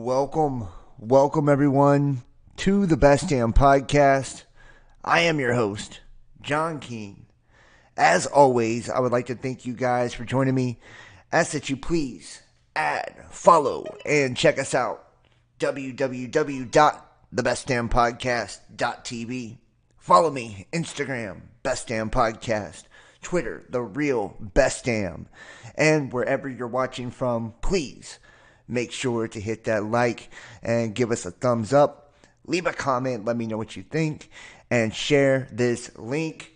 Welcome everyone to the Best Damn Podcast. I am your host, John Keene. As always, I would like to thank you guys for joining me. Ask that you please add, follow, and check us out. www.thebestdamnpodcast.tv. Follow me, Instagram, Best Damn Podcast. Twitter, The Real Best Damn. And wherever you're watching from, please make sure to hit that like and give us a thumbs up. Leave a comment, let me know what you think, and share this link.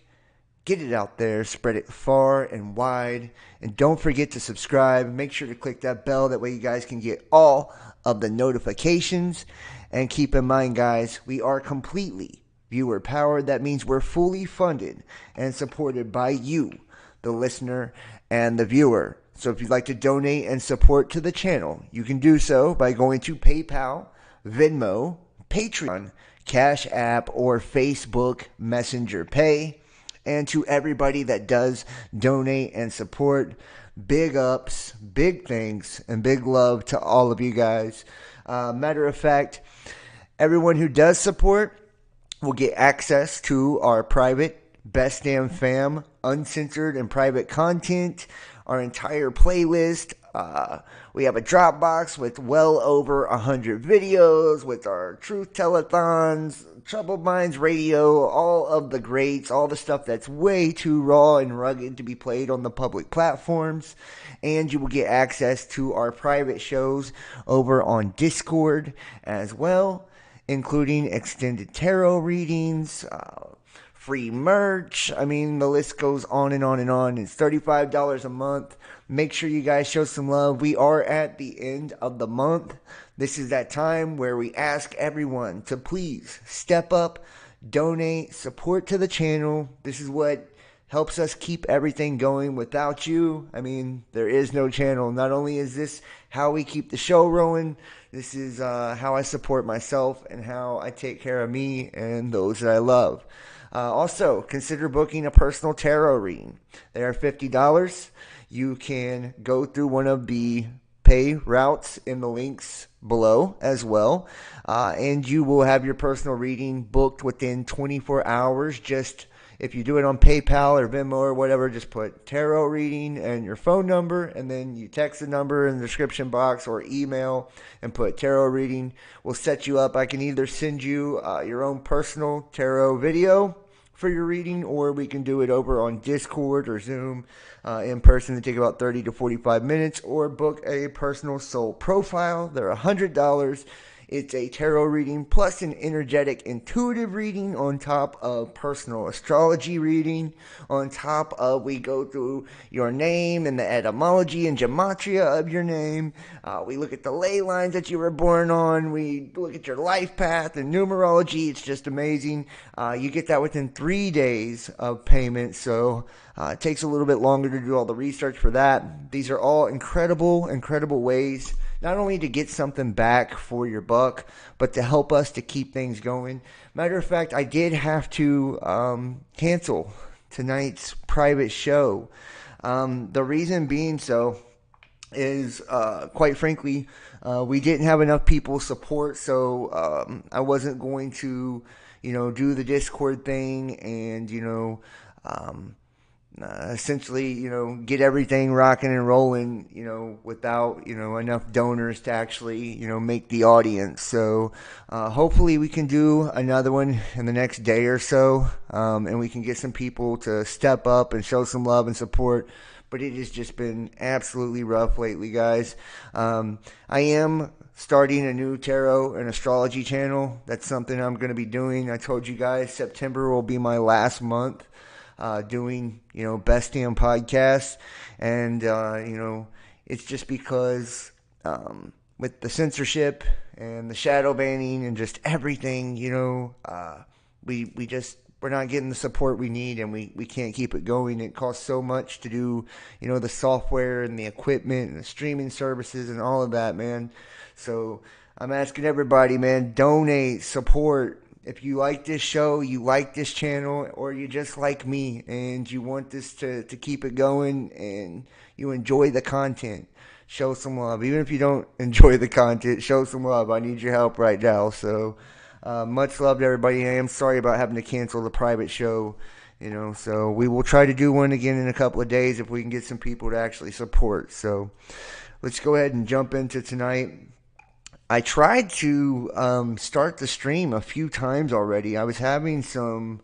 Get it out there, spread it far and wide, and don't forget to subscribe. Make sure to click that bell, that way you guys can get all of the notifications. And keep in mind, guys, we are completely viewer powered. That means we're fully funded and supported by you, the listener and the viewer. So if you'd like to donate and support to the channel, you can do so by going to PayPal, Venmo, Patreon, Cash App, or Facebook Messenger Pay. And to everybody that does donate and support, big ups, big thanks, and big love to all of you guys. Matter of fact, everyone who does support will get access to our private Best Damn Fam uncensored and private content, our entire playlist. We have a Dropbox with well over 100 videos, with our Truth Telethons, Troubled Minds Radio, all of the greats, all the stuff that's way too raw and rugged to be played on the public platforms. And you will get access to our private shows over on Discord as well, including extended tarot readings, free merch. I mean, the list goes on and on and on. It's $35 a month. Make sure you guys show some love. We are at the end of the month. This is that time where we ask everyone to please step up, donate, support to the channel. This is what helps us keep everything going. Without you, I mean, there is no channel. Not only is this how we keep the show rolling, this is how I support myself and how I take care of me and those that I love. Also, consider booking a personal tarot reading. They are $50. You can go through one of the pay routes in the links below as well. And you will have your personal reading booked within 24 hours. Just if you do it on PayPal or Venmo or whatever, just put tarot reading and your phone number, and then you text the number in the description box or email and put tarot reading. We'll set you up. I can either send you your own personal tarot video for your reading, or we can do it over on Discord or Zoom in person. They take about 30 to 45 minutes, or book a personal soul profile. They're $100. It's a tarot reading plus an energetic intuitive reading on top of personal astrology reading. On top of, we go through your name and the etymology and gematria of your name. We look at the ley lines that you were born on. We look at your life path and numerology. It's just amazing. You get that within 3 days of payment. So it takes a little bit longer to do all the research for that. These are all incredible ways not only to get something back for your buck, but to help us to keep things going. Matter of fact, I did have to cancel tonight's private show. The reason being so is, quite frankly, we didn't have enough people support, so I wasn't going to, do the Discord thing and, essentially, get everything rocking and rolling, without, enough donors to actually, make the audience. So hopefully we can do another one in the next day or so, and we can get some people to step up and show some love and support. But it has just been absolutely rough lately, guys. I am starting a new tarot and astrology channel. That's something I'm going to be doing. I told you guys September will be my last month doing, Best Damn Podcasts. And, it's just because with the censorship and the shadow banning and just everything, we're not getting the support we need, and we can't keep it going. It costs so much to do, the software and the equipment and the streaming services and all of that, man. So I'm asking everybody, man, donate, support. If you like this show, you like this channel, or you just like me and you want this to keep it going and you enjoy the content, show some love. Even if you don't enjoy the content, show some love. I need your help right now. So, much love to everybody. I am sorry about having to cancel the private show. So we will try to do one again in a couple of days if we can get some people to actually support. So let's go ahead and jump into tonight. I tried to start the stream a few times already. I was having some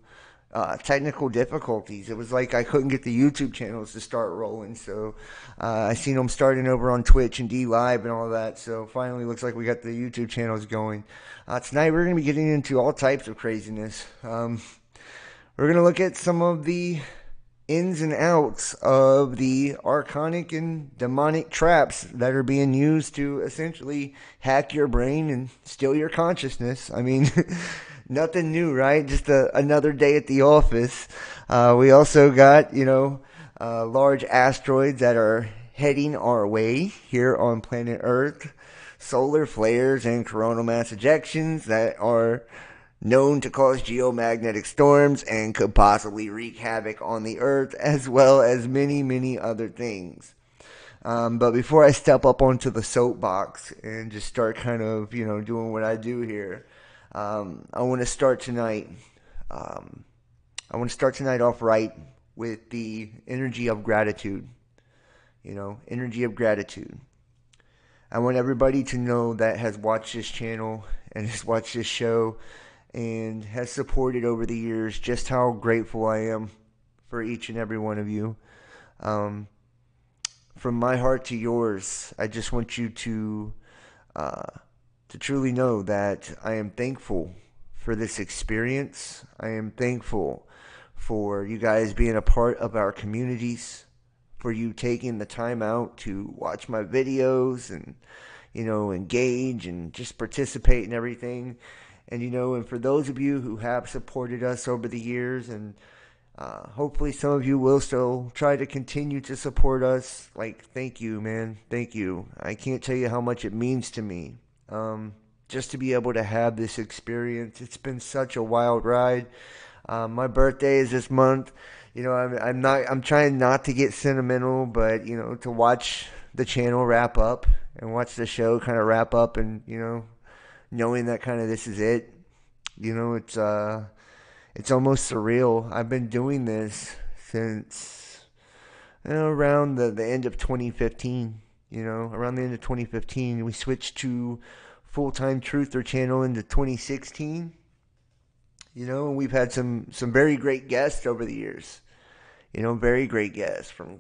technical difficulties. It was like I couldn't get the YouTube channels to start rolling. So I seen them starting over on Twitch and D Live and all that. So finally, looks like we got the YouTube channels going. Tonight we're going to be getting into all types of craziness. We're going to look at some of the ins and outs of the archonic and demonic traps that are being used to essentially hack your brain and steal your consciousness. I mean, nothing new, right? Just another day at the office. We also got, large asteroids that are heading our way here on planet Earth. Solar flares and coronal mass ejections that are known to cause geomagnetic storms and could possibly wreak havoc on the Earth, as well as many, many other things. But before I step up onto the soapbox and just start kind of, doing what I do here, I want to start tonight. I want to start tonight off right with the energy of gratitude. Energy of gratitude. I want everybody to know that has watched this channel and has watched this show and has supported over the years just how grateful I am for each and every one of you. From my heart to yours, I just want you to truly know that I am thankful for this experience. I am thankful for you guys being a part of our communities, for you taking the time out to watch my videos and, engage and just participate in everything. And for those of you who have supported us over the years, and hopefully some of you will still try to continue to support us, thank you, man. Thank you. I can't tell you how much it means to me. Just to be able to have this experience. It's been such a wild ride. My birthday is this month. I'm trying not to get sentimental, but, to watch the channel wrap up and watch the show kind of wrap up and, knowing that kind of this is it, it's almost surreal. I've been doing this since around the end of 2015. Around the end of 2015, we switched to full-time truther channel into 2016. And we've had some very great guests over the years. Very great guests from,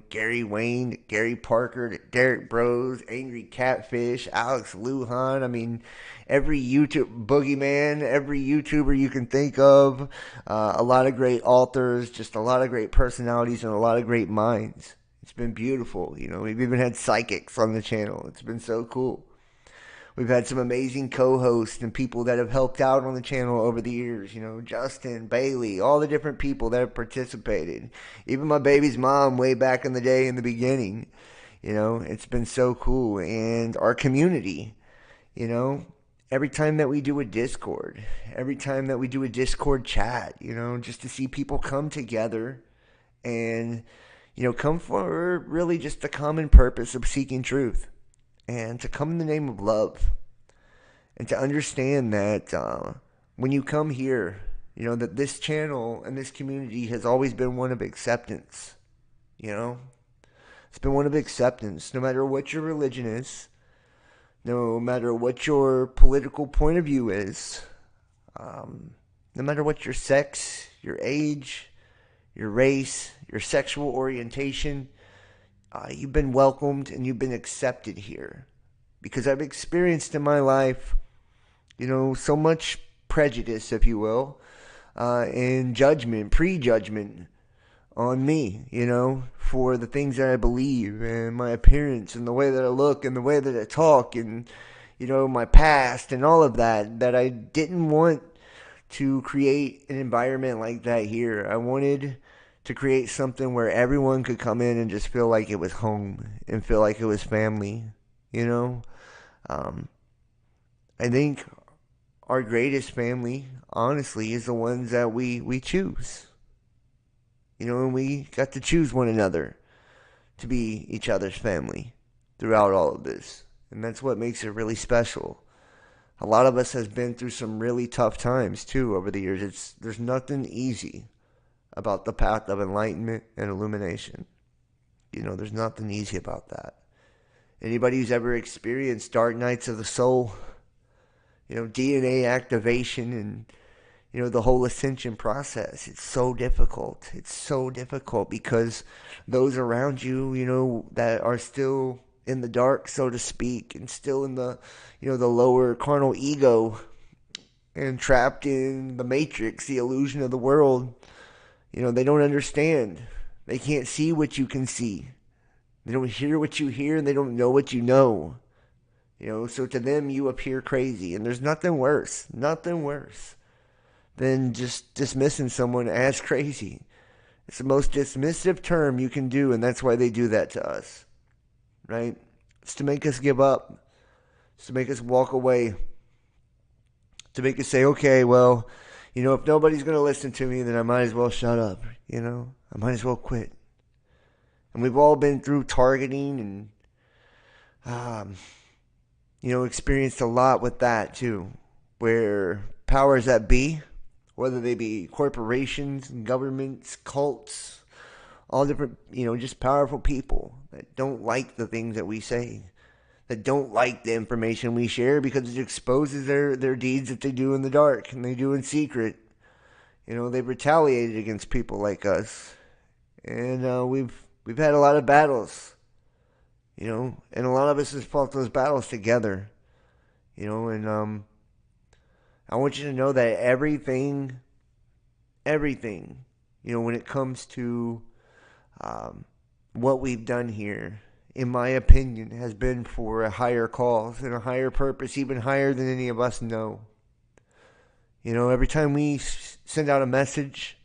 Gary Wayne, to Gary Parker, to Derek Bros, Angry Catfish, Alex Lujan. I mean, every boogeyman, every YouTuber you can think of. A lot of great authors, just a lot of great personalities and a lot of great minds. It's been beautiful. We've even had psychics on the channel. It's been so cool. We've had some amazing co-hosts and people that have helped out on the channel over the years. Justin, Bailey, all the different people that have participated. Even my baby's mom way back in the day in the beginning. It's been so cool. And our community, every time that we do a Discord, every time that we do a Discord chat, just to see people come together and, come for really just the common purpose of seeking truth. And to come in the name of love. And to understand that when you come here, that this channel and this community has always been one of acceptance. It's been one of acceptance. No matter what your religion is. No matter what your political point of view is. No matter what your sex, your age, your race, your sexual orientation. You've been welcomed and you've been accepted here. Because I've experienced in my life, so much prejudice, if you will, and judgment, prejudgment on me, for the things that I believe and my appearance and the way that I look and the way that I talk and, my past and all of that I didn't want to create an environment like that here. I wanted to create something where everyone could come in and just feel like it was home and feel like it was family, I think our greatest family, honestly, is the ones that we choose. And we got to choose one another to be each other's family. throughout all of this. And that's what makes it really special. A lot of us has been through some really tough times too over the years. There's nothing easy about the path of enlightenment and illumination. There's nothing easy about that. Anybody who's ever experienced dark nights of the soul, DNA activation and, the whole ascension process, it's so difficult. It's so difficult because those around you, that are still in the dark, so to speak, and still in the, the lower carnal ego and trapped in the matrix, the illusion of the world, they don't understand. They can't see what you can see. They don't hear what you hear, and they don't know what you know. So to them, you appear crazy. And there's nothing worse than just dismissing someone as crazy. It's the most dismissive term you can do, and that's why they do that to us. Right? It's to make us give up. It's to make us walk away. To make us say, okay, well, if nobody's going to listen to me, then I might as well shut up. I might as well quit. And we've all been through targeting and, experienced a lot with that too. Where powers that be, whether they be corporations, governments, cults, all different, just powerful people that don't like the things that we say, that don't like the information we share because it exposes their deeds that they do in the dark and they do in secret. They've retaliated against people like us. And we've had a lot of battles, and a lot of us have fought those battles together, and I want you to know that everything, when it comes to what we've done here, in my opinion, has been for a higher cause and a higher purpose, even higher than any of us know. Every time we send out a message,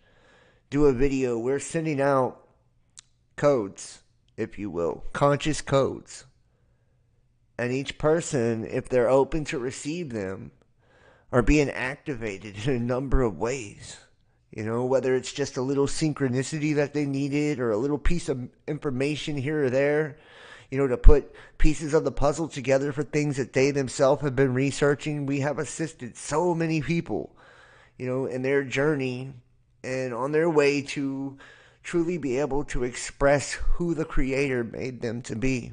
do a video, we're sending out codes, if you will, conscious codes. And each person, if they're open to receive them, are being activated in a number of ways. Whether it's just a little synchronicity that they needed or a little piece of information here or there, to put pieces of the puzzle together for things that they themselves have been researching. We have assisted so many people, in their journey and on their way to truly be able to express who the Creator made them to be.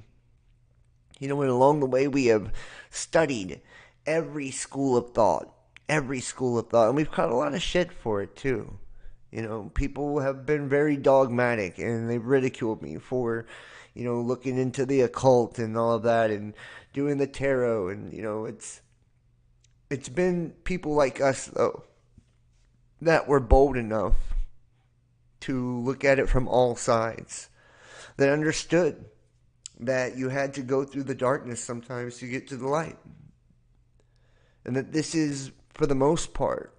And along the way we have studied every school of thought, and we've caught a lot of shit for it too. People have been very dogmatic, and they've ridiculed me for, looking into the occult and all of that, and doing the tarot, and it's been people like us though that were bold enough to look at it from all sides, that understood that you had to go through the darkness sometimes to get to the light. And that this is, for the most part,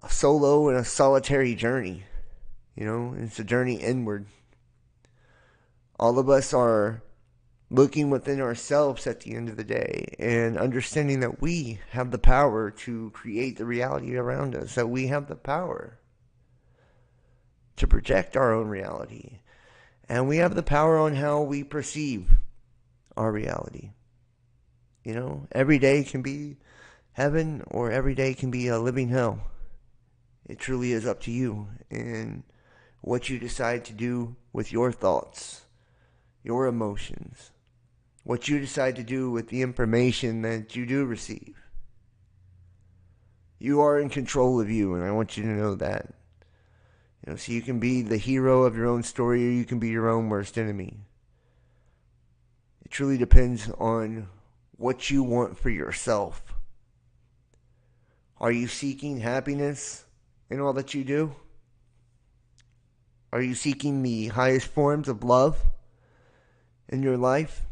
a solo and a solitary journey. It's a journey inward. All of us are looking within ourselves at the end of the day and understanding that we have the power to create the reality around us, that we have the power to project our own reality. And we have the power on how we perceive our reality. Every day can be heaven or every day can be a living hell. It truly is up to you and what you decide to do with your thoughts, your emotions, what you decide to do with the information that you do receive. You are in control of you, and I want you to know that. So you can be the hero of your own story, or you can be your own worst enemy. It truly depends on what you want for yourself. Are you seeking happiness in all that you do? Are you seeking the highest forms of love in your life?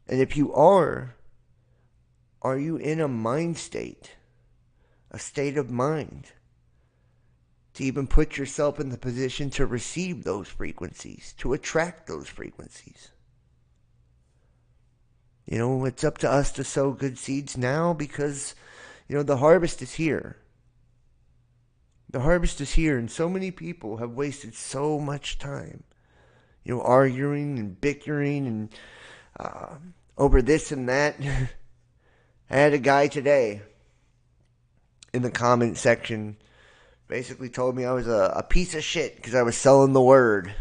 And if you are you in a mind state, a state of mind, to even put yourself in the position to receive those frequencies, to attract those frequencies? It's up to us to sow good seeds now because, the harvest is here. The harvest is here, and so many people have wasted so much time, arguing and bickering and over this and that. I had a guy today in the comment section basically told me I was a piece of shit because I was selling the word.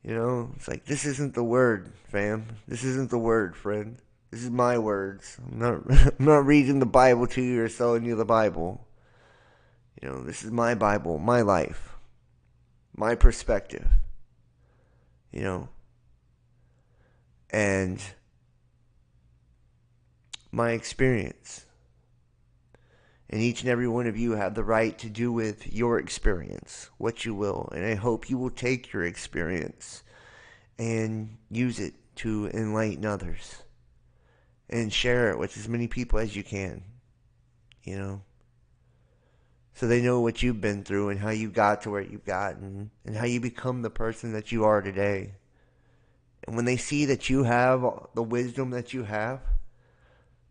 It's like, this isn't the word, fam. This isn't the word, friend. This is my words. I'm not reading the Bible to you or selling you the Bible. This is my Bible, my life, my perspective. And my experience. And each and every one of you have the right to do with your experience what you will. And I hope you will take your experience and use it to enlighten others. And share it with as many people as you can. So they know what you've been through and how you got to where you've gotten. And how you become the person that you are today. And when they see that you have the wisdom that you have,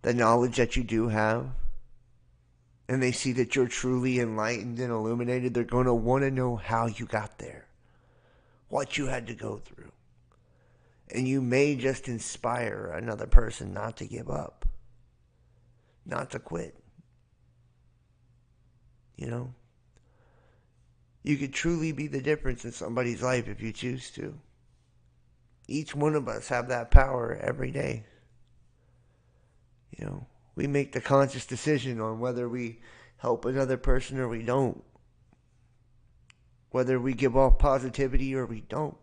the knowledge that you do have, and they see that you're truly enlightened and illuminated, they're going to want to know how you got there, what you had to go through. And you may just inspire another person not to give up, not to quit. You could truly be the difference in somebody's life if you choose to. Each one of us have that power every day. We make the conscious decision on whether we help another person or we don't. Whether we give off positivity or we don't.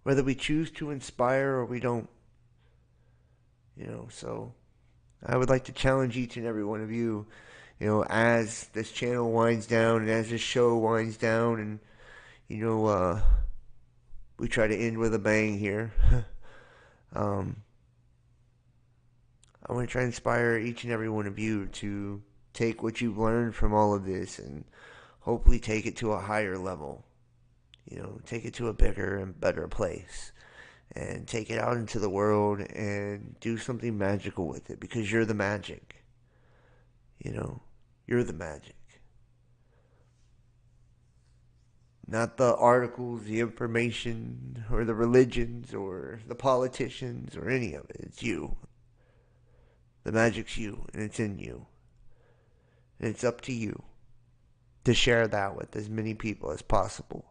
Whether we choose to inspire or we don't. So I would like to challenge each and every one of you, as this channel winds down and as this show winds down and, we try to end with a bang here. I want to try to inspire each and every one of you to take what you've learned from all of this and hopefully take it to a higher level. Take it to a bigger and better place. And take it out into the world and do something magical with it because you're the magic. You're the magic. Not the articles, the information, or the religions, or the politicians, or any of it. It's you. The magic's you, and it's in you. And it's up to you to share that with as many people as possible.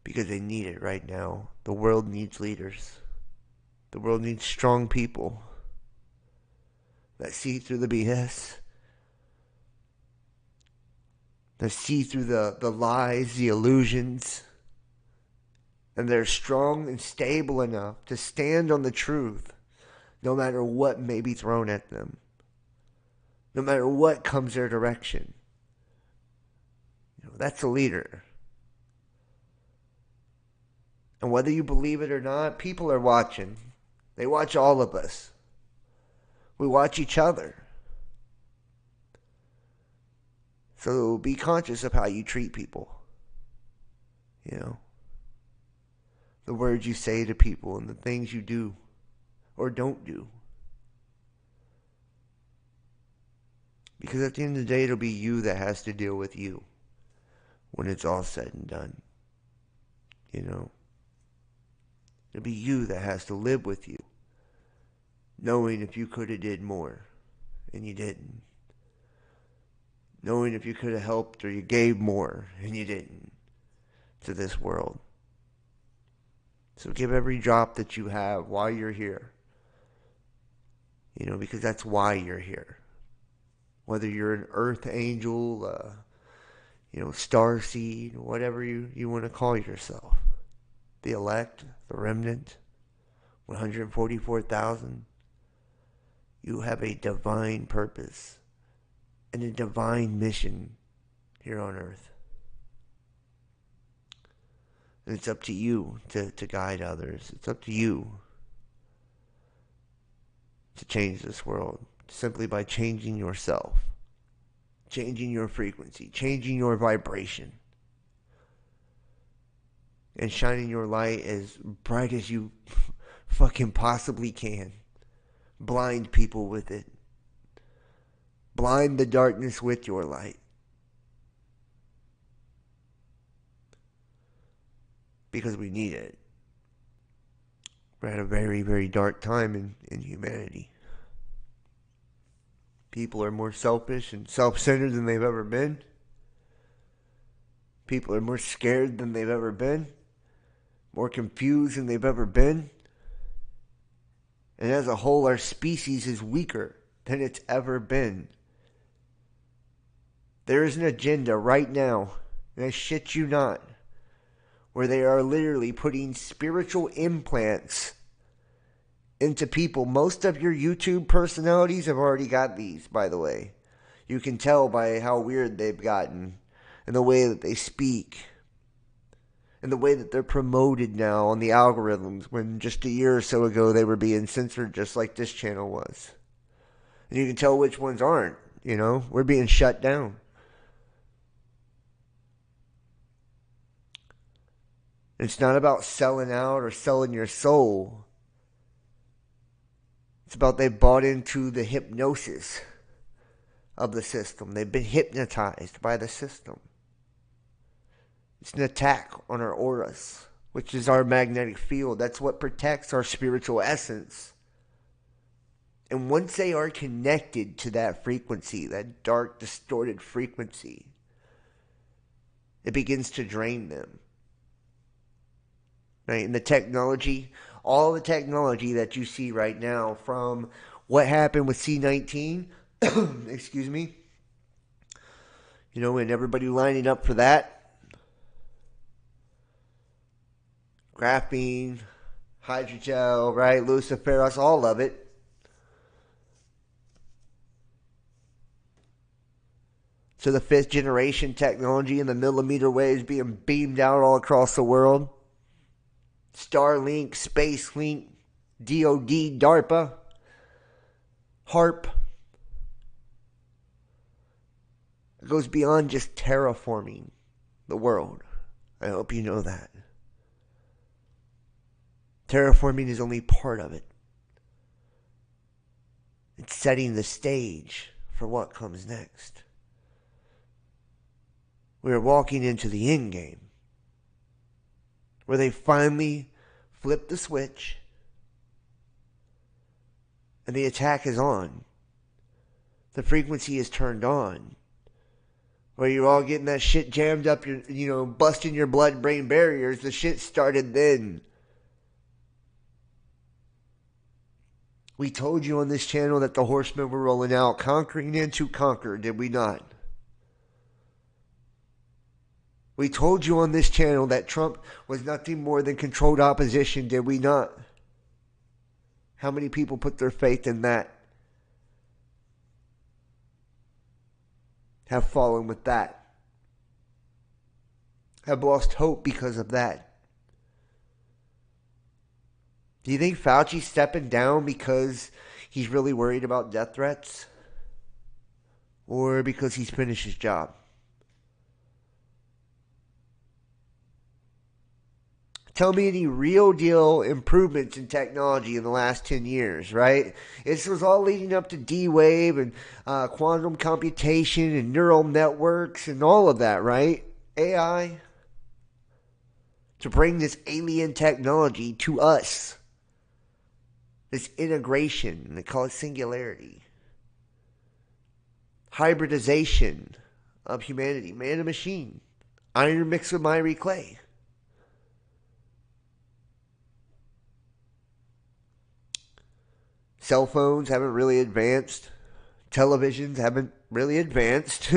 Because they need it right now. The world needs leaders. The world needs strong people that see through the BS. That see through the lies, the illusions. And they're strong and stable enough to stand on the truth. No matter what may be thrown at them. No matter what comes their direction. That's a leader. And whether you believe it or not, people are watching. They watch all of us. We watch each other. So be conscious of how you treat people. The words you say to people and the things you do or don't do. Because at the end of the day, it'll be you that has to deal with you when it's all said and done. It'll be you that has to live with you, knowing if you could have did more and you didn't. Knowing if you could have helped or you gave more and you didn't to this world. So give every drop that you have while you're here. Because that's why you're here. Whether you're an earth angel, star seed, whatever you want to call yourself. The elect, the remnant, 144,000. You have a divine purpose and a divine mission here on earth. And it's up to you to guide others. It's up to you to change this world simply by changing yourself, changing your frequency, changing your vibration, and shining your light as bright as you fucking possibly can. Blind people with it. Blind the darkness with your light. because we need it. We're at a very, very dark time in humanity. People are more selfish and self-centered than they've ever been. People are more scared than they've ever been. More confused than they've ever been. And as a whole, our species is weaker than it's ever been. There is an agenda right now, and I shit you not, where they are literally putting spiritual implants into people. Most of your YouTube personalities have already got these, by the way. You can tell by how weird they've gotten, and the way that they speak, and the way that they're promoted now on the algorithms, when just a year or so ago they were being censored just like this channel was. And you can tell which ones aren't, you know. We're being shut down. It's not about selling out or selling your soul. It's about they bought into the hypnosis of the system. They've been hypnotized by the system. It's an attack on our auras, which is our magnetic field. That's what protects our spiritual essence. And once they are connected to that frequency, that dark, distorted frequency, it begins to drain them. Right? And the technology, all the technology that you see right now, from what happened with C-19, excuse me, you know, and everybody lining up for that, graphene, hydrogel, right, luciferase, all of it. So the 5th generation technology and the millimeter waves being beamed out all across the world. Starlink, SpaceLink, DoD, DARPA, HARP. It goes beyond just terraforming the world. I hope you know that. Terraforming is only part of it. It's setting the stage for what comes next. We are walking into the end game, where they finally flip the switch and the attack is on. The frequency is turned on, where you're all getting that shit jammed up, busting your blood-brain barriers. The shit started then. We told you on this channel that the horsemen were rolling out, conquering and to conquer, did we not? We told you on this channel that Trump was nothing more than controlled opposition, did we not? How many people put their faith in that? Have fallen with that? Have lost hope because of that? Do you think Fauci's stepping down because he's really worried about death threats? Or because he's finished his job? Tell me any real deal improvements in technology in the last 10 years, right? This was all leading up to D-Wave and quantum computation and neural networks and all of that, right? AI. To bring this alien technology to us. This integration, they call it singularity. Hybridization of humanity, man and machine. Iron mixed with miry clay. Cell phones haven't really advanced. Televisions haven't really advanced.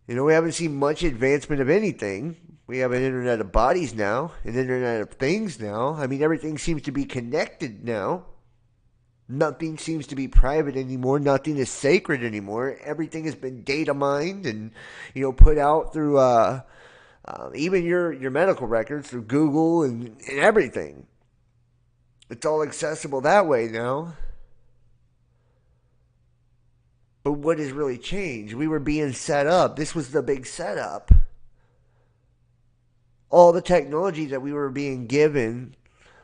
We haven't seen much advancement of anything. We have an internet of bodies now, an internet of things now. I mean, everything seems to be connected now. Nothing seems to be private anymore. Nothing is sacred anymore. Everything has been data mined and, put out through even your medical records through Google and everything. It's all accessible that way now. But what has really changed? We were being set up. This was the big setup. All the technology that we were being given,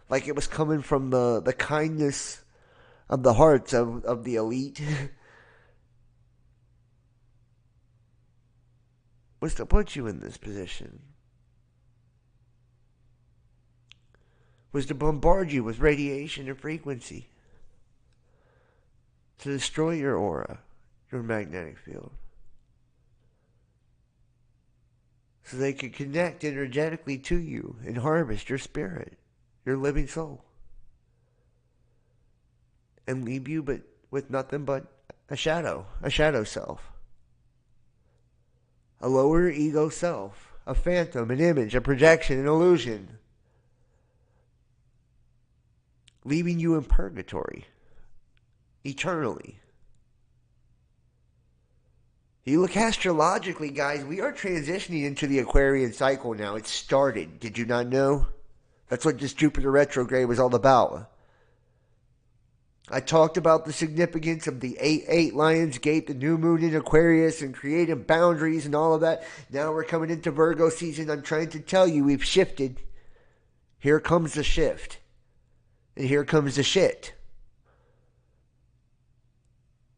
like it was coming from the kindness of the hearts of the elite, was to put you in this position. was to bombard you with radiation and frequency, to destroy your aura, your magnetic field, so they could connect energetically to you and harvest your spirit, your living soul, and leave you but with nothing but a shadow self, a lower ego self, a phantom, an image, a projection, an illusion, leaving you in purgatory eternally. You look astrologically, guys, we are transitioning into the Aquarian cycle now. It started. Did you not know? That's what this Jupiter retrograde was all about. I talked about the significance of the 8-8 Lion's Gate, the new moon in Aquarius, and creating boundaries and all of that. Now we're coming into Virgo season. I'm trying to tell you, we've shifted. Here comes the shift. And here comes the shit.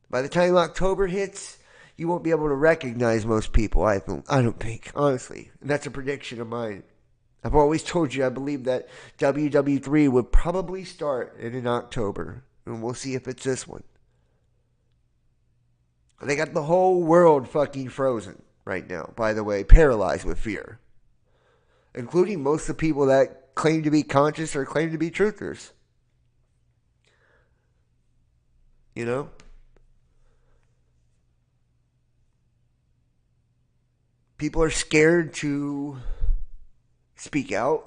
By the time October hits, you won't be able to recognize most people, I don't think, honestly. And that's a prediction of mine. I've always told you I believe that WW3 would probably start in October. And we'll see if it's this one. They got the whole world fucking frozen right now, by the way, paralyzed with fear. Including most of the people that claim to be conscious or claim to be truthers. You know? People are scared to speak out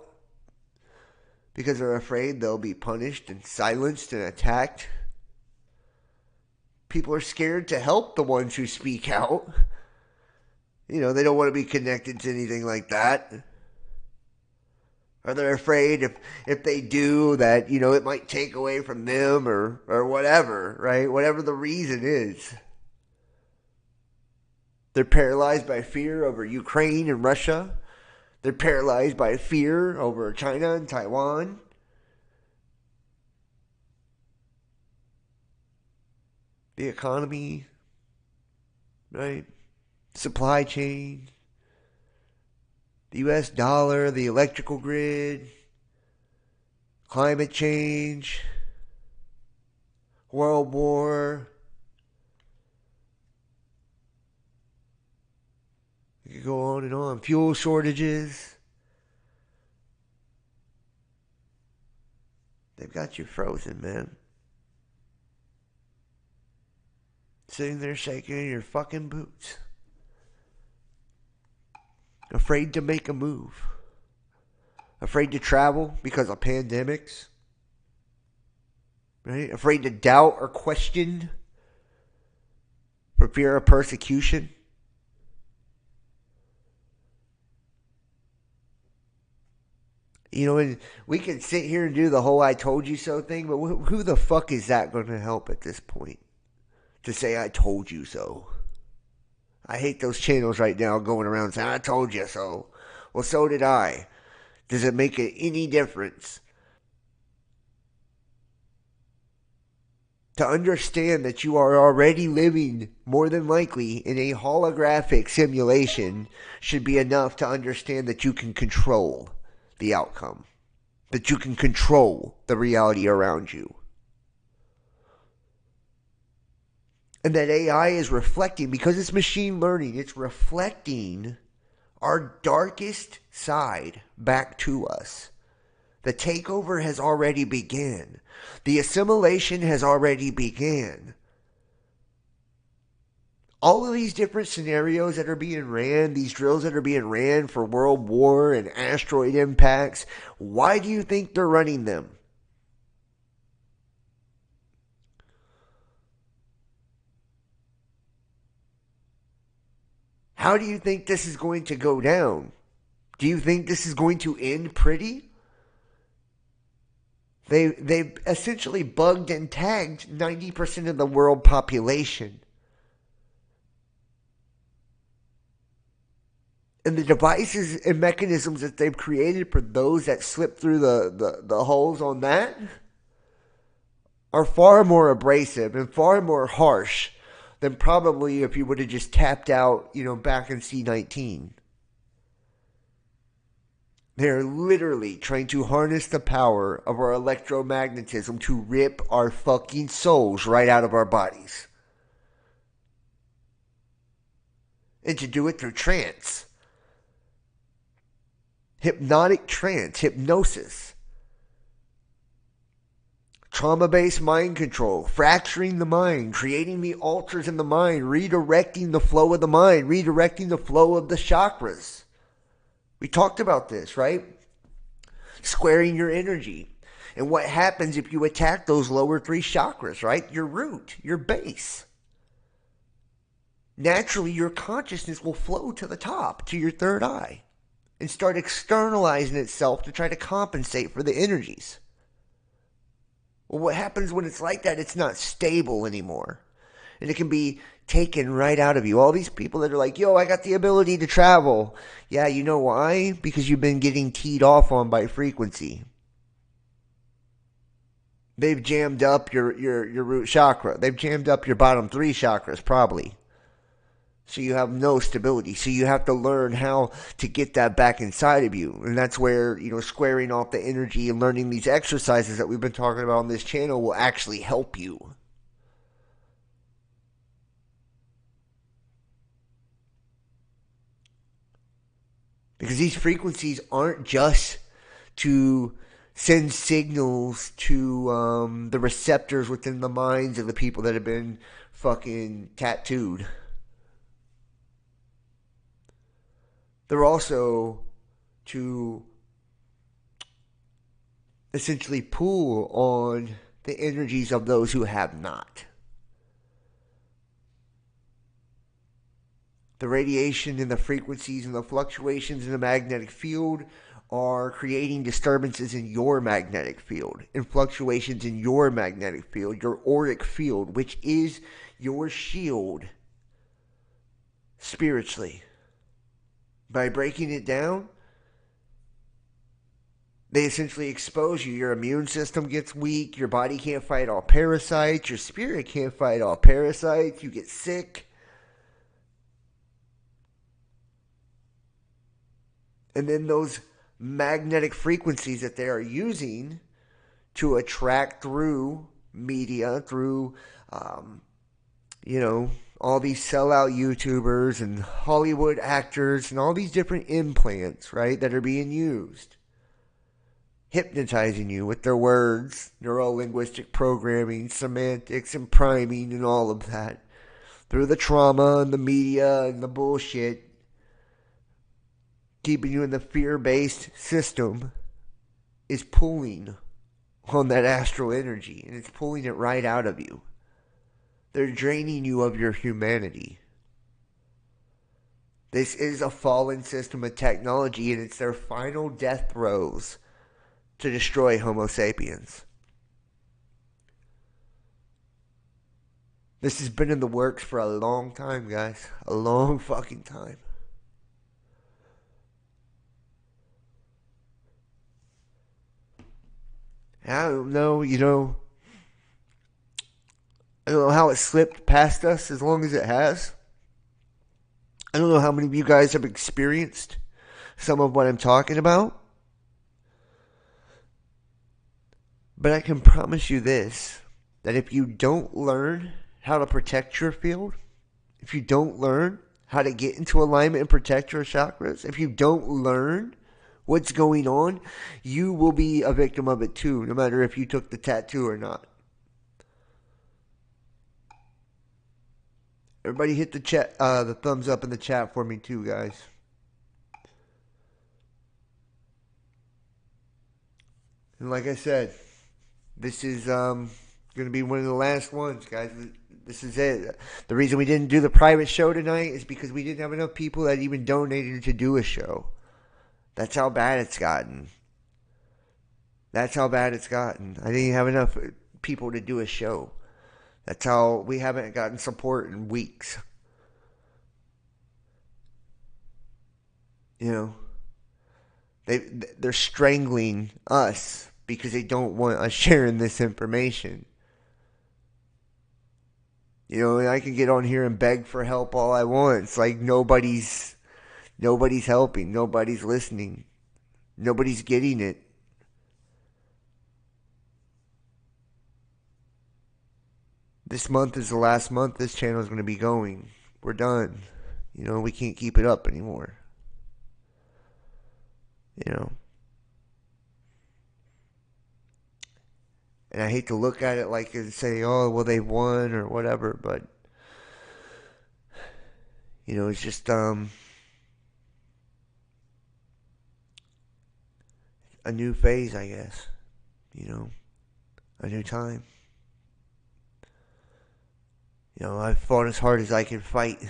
because they're afraid they'll be punished and silenced and attacked. People are scared to help the ones who speak out. You know, they don't want to be connected to anything like that. Or they're afraid if they do that, you know, it might take away from them or whatever, right? Whatever the reason is. They're paralyzed by fear over Ukraine and Russia. They're paralyzed by fear over China and Taiwan. The economy, right? Supply chain. The US dollar, the electrical grid. Climate change. World war. You could go on and on. Fuel shortages. They've got you frozen, man. Sitting there shaking in your fucking boots. Afraid to make a move. Afraid to travel because of pandemics. Right? Afraid to doubt or question for fear of persecution. You know, and we can sit here and do the whole I told you so thing, but who the fuck is that going to help at this point? To say I told you so. I hate those channels right now going around saying I told you so. Well, so did I. Does it make any difference? To understand that you are already living, more than likely, in a holographic simulation should be enough to understand that you can control the outcome. That you can control the reality around you. And that AI is reflecting, because it's machine learning, it's reflecting our darkest side back to us. The takeover has already begun. The assimilation has already begun. All of these different scenarios that are being ran, these drills that are being ran for world war and asteroid impacts, why do you think they're running them? How do you think this is going to go down? Do you think this is going to end pretty? They've essentially bugged and tagged 90% of the world population. And the devices and mechanisms that they've created for those that slip through the holes on that are far more abrasive and far more harsh than probably if you would have just tapped out, back in C19. They're literally trying to harness the power of our electromagnetism to rip our fucking souls right out of our bodies. And to do it through trance. Hypnotic trance, hypnosis. Trauma-based mind control, fracturing the mind, creating the altars in the mind, redirecting the flow of the mind, redirecting the flow of the chakras. We talked about this, right? Squaring your energy. And what happens if you attack those lower three chakras, right? Your root, your base. Naturally, your consciousness will flow to the top, to your third eye, and start externalizing itself to try to compensate for the energies. Well, what happens when it's like that? It's not stable anymore. And it can be taken right out of you. All these people that are like, yo, I got the ability to travel. Yeah, you know why? Because you've been getting teed off on by frequency. They've jammed up your root chakra. They've jammed up your bottom three chakras, probably. So you have no stability. So you have to learn how to get that back inside of you. And that's where, squaring off the energy and learning these exercises that we've been talking about on this channel will actually help you. Because these frequencies aren't just to send signals to the receptors within the minds of the people that have been fucking tattooed. They're also to essentially pull on the energies of those who have not. The radiation and the frequencies and the fluctuations in the magnetic field are creating disturbances in your magnetic field and fluctuations in your magnetic field, your auric field, which is your shield spiritually. By breaking it down, they essentially expose you. Your immune system gets weak. Your body can't fight all parasites. Your spirit can't fight all parasites. You get sick. And then those magnetic frequencies that they are using to attract through media, through, all these sellout YouTubers and Hollywood actors and all these different implants, right, that are being used. Hypnotizing you with their words, neuro-linguistic programming, semantics, and priming and all of that. Through the trauma and the media and the bullshit. Keeping you in the fear-based system is pulling on that astral energy. And it's pulling it right out of you. They're draining you of your humanity. This is a fallen system of technology, and it's their final death throes to destroy Homo sapiens. This has been in the works for a long time, guys. A long fucking time. I don't know, I don't know how it slipped past us as long as it has. I don't know how many of you guys have experienced some of what I'm talking about. But I can promise you this, that if you don't learn how to protect your field, if you don't learn how to get into alignment and protect your chakras, if you don't learn what's going on, you will be a victim of it too, no matter if you took the tattoo or not. Everybody hit the chat, the thumbs up in the chat for me too, guys. And like I said, this is going to be one of the last ones, guys. This is it. The reason we didn't do the private show tonight is because we didn't have enough people that even donated to do a show. That's how bad it's gotten. That's how bad it's gotten. I didn't have enough people to do a show. That's how we haven't gotten support in weeks. They're strangling us because they don't want us sharing this information. And I can get on here and beg for help all I want. It's like nobody's helping. Nobody's listening. Nobody's getting it. This month is the last month this channel is going to be going. We're done. We can't keep it up anymore. And I hate to look at it like and say, oh, well, they won or whatever, but, it's just, a new phase, I guess. A new time. I've fought as hard as I can fight.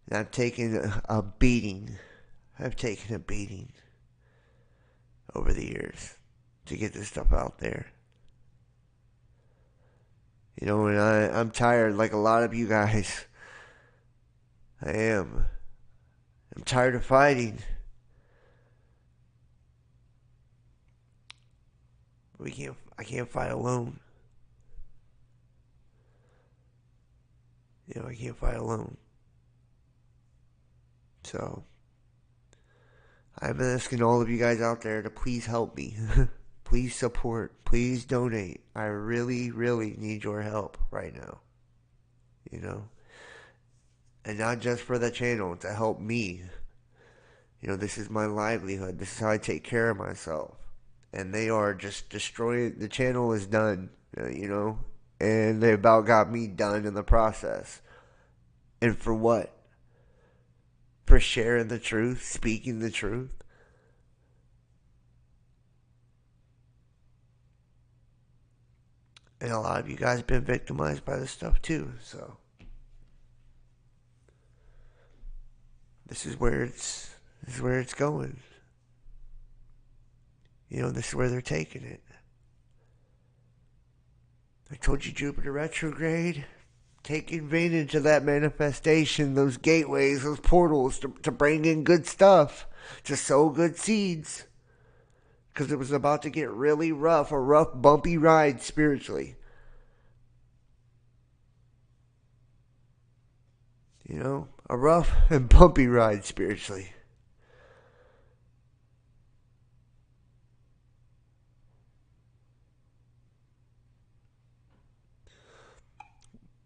And I've taken a beating. I've taken a beating over the years to get this stuff out there. And I'm tired, like a lot of you guys. I am. I'm tired of fighting. I can't fight alone. I can't fight alone. So, I'm asking all of you guys out there to please help me. Please support. Please donate. I really, really need your help right now. And not just for the channel, to help me. This is my livelihood. This is how I take care of myself. And they are just destroying. The channel is done, and they about got me done in the process. And for what? For sharing the truth, speaking the truth. And a lot of you guys have been victimized by this stuff too, so. This is where it's going. This is where they're taking it. I told you Jupiter retrograde. Take advantage of that manifestation, those gateways, those portals to bring in good stuff, to sow good seeds. Because it was about to get really rough, a rough, bumpy ride spiritually. A rough and bumpy ride spiritually.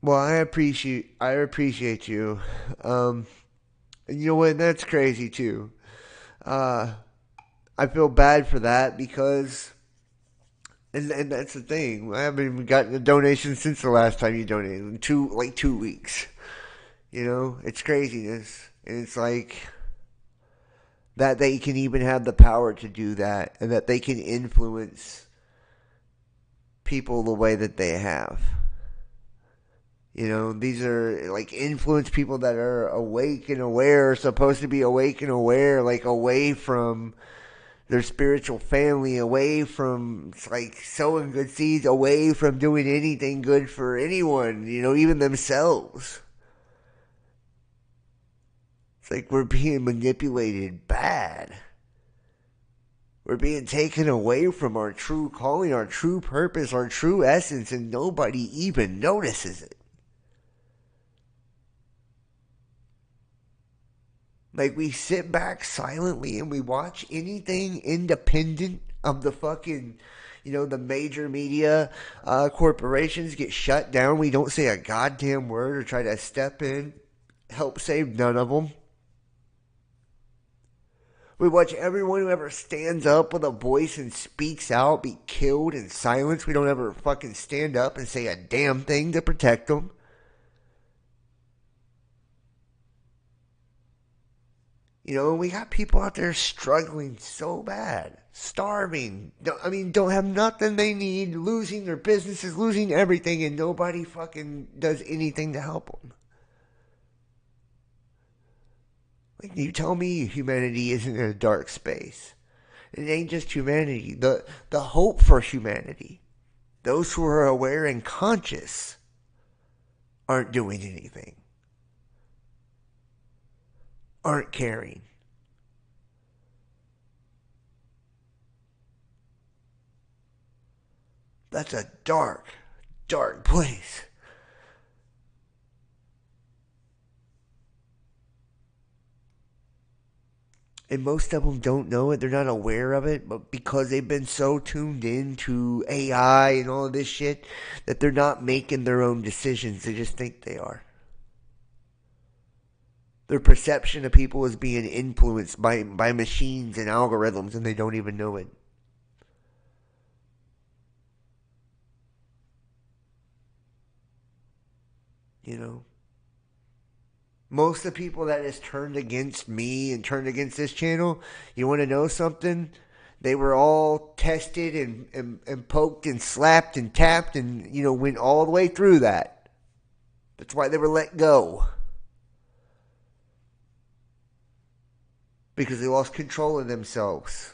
Well, I appreciate you. And you know what? That's crazy too. I feel bad for that because, and that's the thing. I haven't even gotten a donation since the last time you donated in 2 weeks. It's craziness, and it's like that they can even have the power to do that, and that they can influence people the way that they have. These are like influence people that are awake and aware, supposed to be awake and aware, like away from their spiritual family, away from like sowing good seeds, away from doing anything good for anyone, even themselves. It's like we're being manipulated bad. We're being taken away from our true calling, our true purpose, our true essence, and nobody even notices it. Like, we sit back silently and we watch anything independent of the fucking, the major media corporations get shut down. We don't say a goddamn word or try to step in, help save none of them. We watch everyone who ever stands up with a voice and speaks out be killed in silence. We don't ever fucking stand up and say a damn thing to protect them. We got people out there struggling so bad, starving. Don't have nothing they need, losing their businesses, losing everything, and nobody fucking does anything to help them. Like, you tell me humanity isn't in a dark space. It ain't just humanity. The hope for humanity, those who are aware and conscious, aren't doing anything. Aren't caring. That's a dark, dark place. And most of them don't know it. They're not aware of it. But because they've been so tuned in to AI and all of this shit, that they're not making their own decisions. They just think they are. Their perception of people is being influenced by machines and algorithms, and they don't even know it. You know? Most of the people that has turned against me and turned against this channel, you want to know something? They were all tested and poked and slapped and tapped and, went all the way through that. That's why they were let go. Because they lost control of themselves.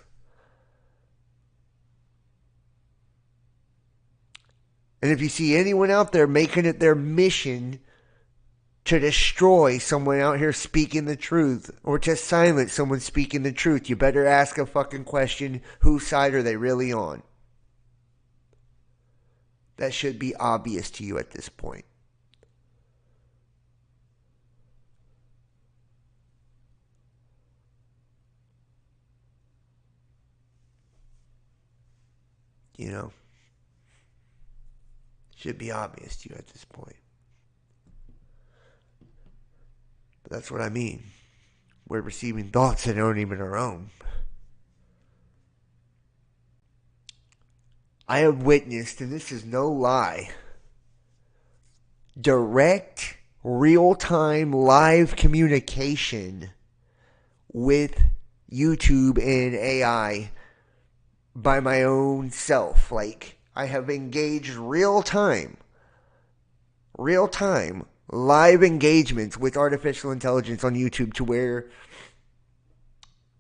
And if you see anyone out there making it their mission to destroy someone out here speaking the truth, or to silence someone speaking the truth, you better ask a fucking question: whose side are they really on? That should be obvious to you at this point. Should be obvious to you at this point. But that's what I mean. We're receiving thoughts that aren't even our own. I have witnessed, and this is no lie, direct, real-time, live communication with YouTube and AI by my own self. Like, I have engaged real-time, live engagements with artificial intelligence on YouTube, to where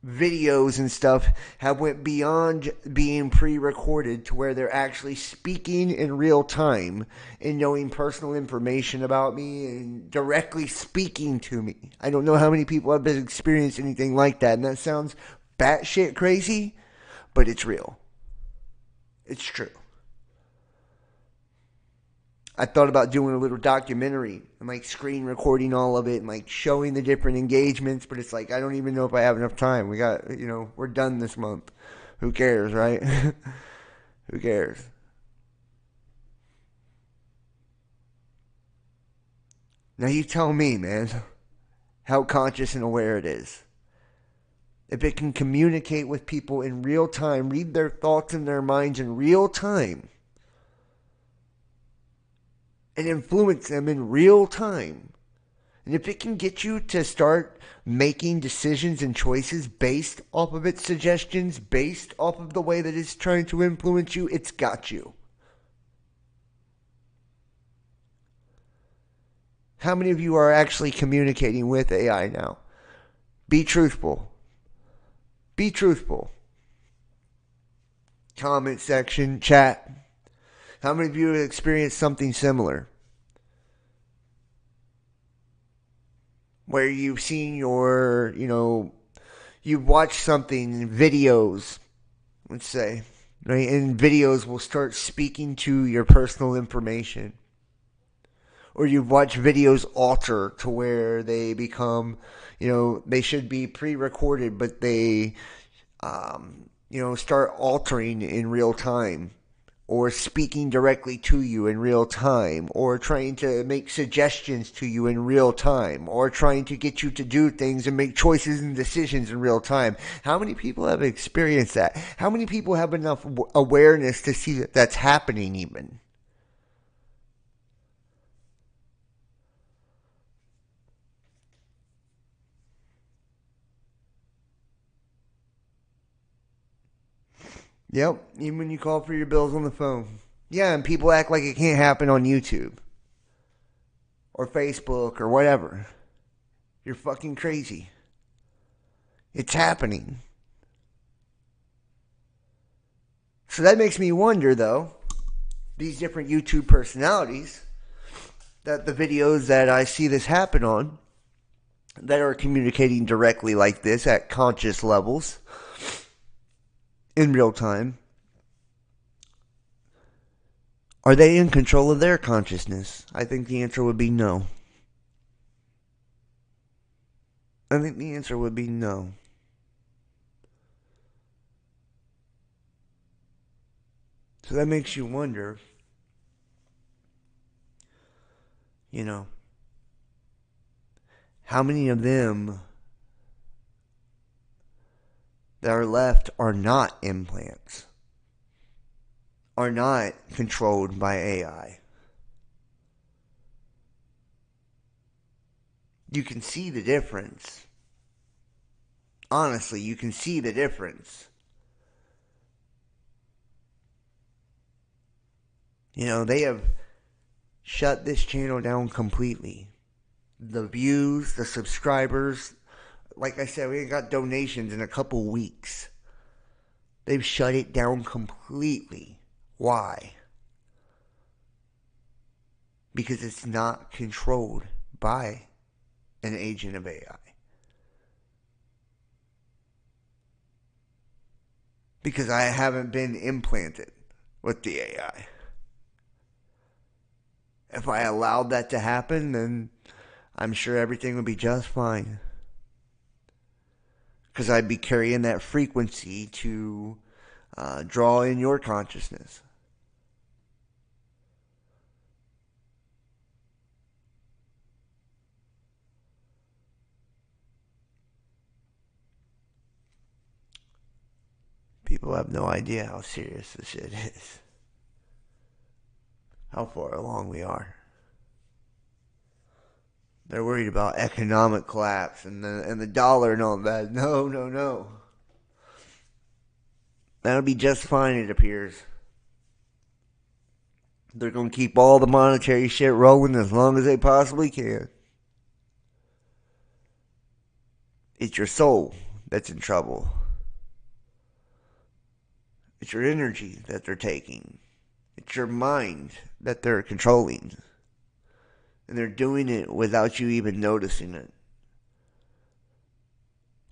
videos and stuff have went beyond being pre-recorded to where they're actually speaking in real time and knowing personal information about me and directly speaking to me. I don't know how many people have experienced anything like that, and that sounds batshit crazy, but it's real. It's true. I thought about doing a little documentary and like screen recording all of it and like showing the different engagements, but it's like I don't even know if I have enough time. We got, we're done this month. Who cares, right? Who cares? Now you tell me, man, how conscious and aware it is. If it can communicate with people in real time, read their thoughts in their minds in real time, and influence them in real time. And if it can get you to start making decisions and choices based off of its suggestions, based off of the way that it's trying to influence you, it's got you. How many of you are actually communicating with AI now? Be truthful. Be truthful. Comment section, chat. How many of you have experienced something similar? Where you've seen you've watched something, videos, let's say, right? And videos will start speaking to your personal information. Or you've watched videos alter to where they become, they should be pre-recorded, but they, start altering in real time. Or speaking directly to you in real time, or trying to make suggestions to you in real time, or trying to get you to do things and make choices and decisions in real time. How many people have experienced that? How many people have enough awareness to see that that's happening even? Yep, even when you call for your bills on the phone. Yeah, and people act like it can't happen on YouTube or Facebook or whatever. You're fucking crazy. It's happening. So that makes me wonder, though, these different YouTube personalities, that the videos that I see this happen on, that are communicating directly like this at conscious levels, in real time, are they in control of their consciousness? I think the answer would be no. I think the answer would be no. So that makes you wonder, you know, how many of them that are left are not implants, are not controlled by AI. You can see the difference. Honestly, you can see the difference. You know, they have shut this channel down completely. The views, the subscribers, like I said, we ain't got donations in a couple weeks. They've shut it down completely. Why? Because it's not controlled by an agent of AI. Because I haven't been implanted with the AI. If I allowed that to happen, then I'm sure everything would be just fine. Because I'd be carrying that frequency to draw in your consciousness. People have no idea how serious this shit is. How far along we are. They're worried about economic collapse and the dollar and all that. No. That'll be just fine, it appears. They're going to keep all the monetary shit rolling as long as they possibly can. It's your soul that's in trouble. It's your energy that they're taking. It's your mind that they're controlling. And they're doing it without you even noticing it.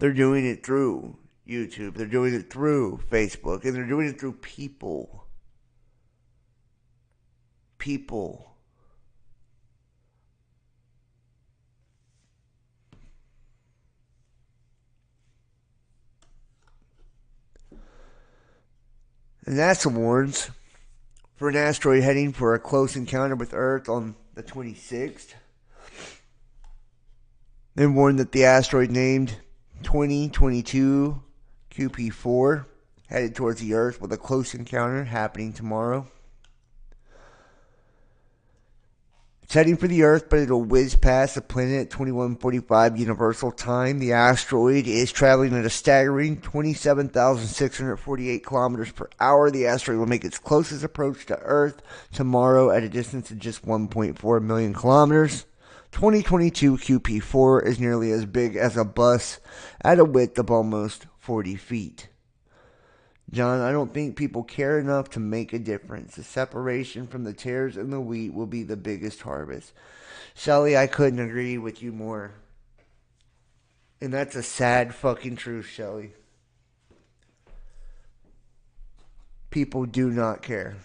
They're doing it through YouTube. They're doing it through Facebook. And they're doing it through people. People. And NASA warns for an asteroid heading for a close encounter with Earth on the 26th. They warned that the asteroid named 2022 QP4 headed towards the Earth with a close encounter happening tomorrow. It's heading for the Earth, but it'll whiz past the planet at 21:45 Universal Time. The asteroid is traveling at a staggering 27,648 kilometers per hour. The asteroid will make its closest approach to Earth tomorrow at a distance of just 1.4 million kilometers. 2022 QP4 is nearly as big as a bus at a width of almost 40 feet. John, I don't think people care enough to make a difference. The separation from the tares and the wheat will be the biggest harvest. Shelly, I couldn't agree with you more. And that's a sad fucking truth, Shelly. People do not care.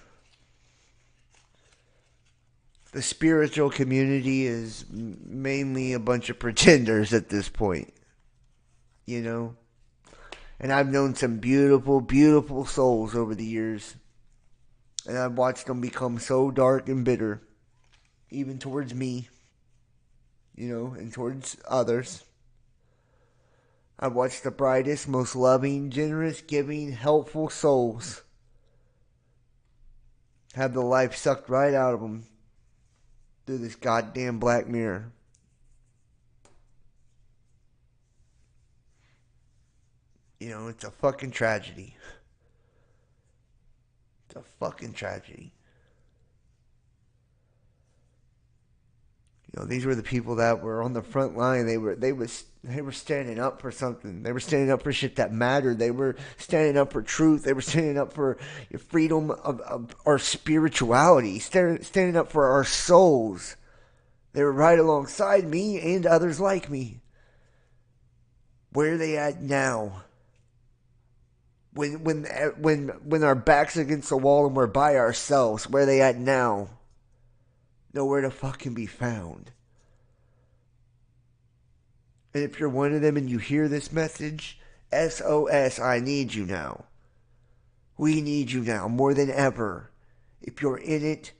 The spiritual community is mainly a bunch of pretenders at this point. You know? And I've known some beautiful, beautiful souls over the years. And I've watched them become so dark and bitter. Even towards me. You know, and towards others. I've watched the brightest, most loving, generous, giving, helpful souls have the life sucked right out of them through this goddamn black mirror. You know, it's a fucking tragedy. It's a fucking tragedy. You know, these were the people that were on the front line. They were standing up for something. They were standing up for shit that mattered. They were standing up for truth. They were standing up for freedom of our spirituality. Standing up for our souls. They were right alongside me and others like me. Where are they at now? When our back's against the wall and we're by ourselves, where are they at now? Nowhere to fucking be found. And if you're one of them and you hear this message, SOS, I need you now. We need you now more than ever. If you're in it,